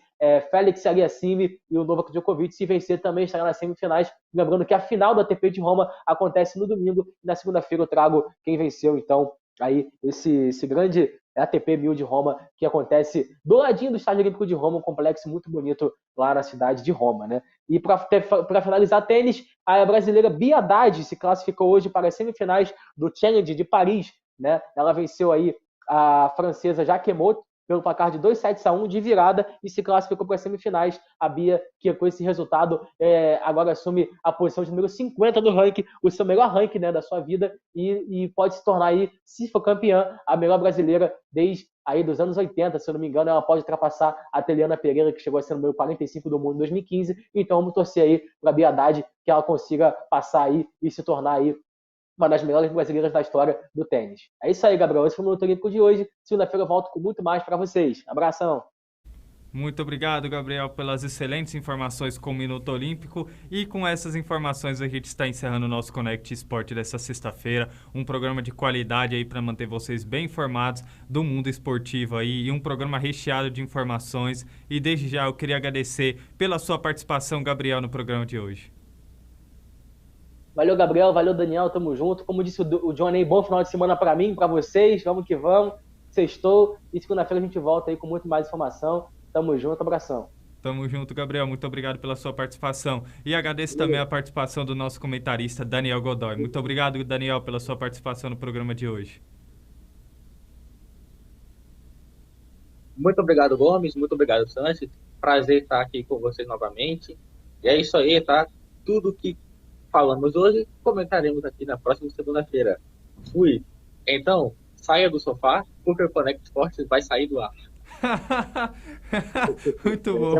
Félix Aliassime, e o Novak Djokovic, se vencer, também estará nas semifinais. Lembrando que a final do ATP de Roma acontece no domingo, e na segunda-feira eu trago quem venceu, então, aí esse grande ATP 1000 de Roma, que acontece do ladinho do Estádio Olímpico de Roma, um complexo muito bonito lá na cidade de Roma, né? E para finalizar tênis, a brasileira Bia Haddad se classificou hoje para as semifinais do Challenge de Paris, né? Ela venceu aí a francesa Jacquemot pelo placar de 2-7-1 de virada e se classificou para as semifinais. A Bia, que com esse resultado agora assume a posição de número 50 do ranking, o seu melhor ranking, né, da sua vida, e pode se tornar aí, se for campeã, a melhor brasileira desde aí dos anos 80, se eu não me engano. Ela pode ultrapassar a Teliana Pereira, que chegou a ser o número 45 do mundo em 2015. Então vamos torcer aí para a Bia Haddad, que ela consiga passar aí e se tornar aí uma das melhores brasileiras da história do tênis. É isso aí, Gabriel. Esse foi o Minuto Olímpico de hoje. Segunda-feira eu volto com muito mais para vocês. Abração! Muito obrigado, Gabriel, pelas excelentes informações com o Minuto Olímpico. E com essas informações a gente está encerrando o nosso Connect Esporte dessa sexta-feira. Um programa de qualidade aí para manter vocês bem informados do mundo esportivo aí. E um programa recheado de informações. E desde já eu queria agradecer pela sua participação, Gabriel, no programa de hoje. Valeu, Gabriel. Valeu, Daniel. Tamo junto. Como disse o Johnny, bom final de semana para mim, para vocês. Vamos que vamos. Sextou. E segunda-feira a gente volta aí com muito mais informação. Tamo junto. Abração. Tamo junto, Gabriel. Muito obrigado pela sua participação. E agradeço também a participação do nosso comentarista, Daniel Godoy. Muito obrigado, Daniel, pela sua participação no programa de hoje. Muito obrigado, Gomes. Muito obrigado, Sanches. Prazer estar aqui com vocês novamente. E é isso aí, tá? Tudo que falamos hoje, comentaremos aqui na próxima segunda-feira. Fui. Então, saia do sofá, porque o Connect Esportes vai sair do ar. Muito bom.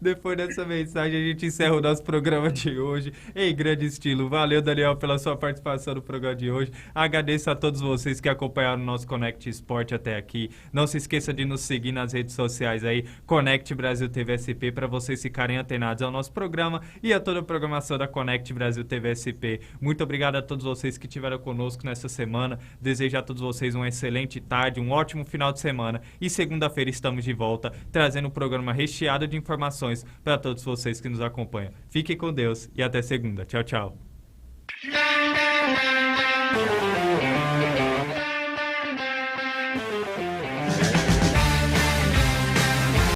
Depois dessa mensagem, a gente encerra o nosso programa de hoje em grande estilo. Valeu, Daniel, pela sua participação no programa de hoje. Agradeço a todos vocês que acompanharam o nosso Connect Esporte até aqui. Não se esqueça de nos seguir nas redes sociais aí, Connect Brasil TV SP, para vocês ficarem antenados ao nosso programa e a toda a programação da Connect Brasil TV SP. Muito obrigado a todos vocês que estiveram conosco nessa semana. Desejo a todos vocês uma excelente tarde, um ótimo final de semana. E segunda-feira estamos de volta, trazendo um programa recheado de informações para todos vocês que nos acompanham. Fiquem com Deus e até segunda. Tchau, tchau.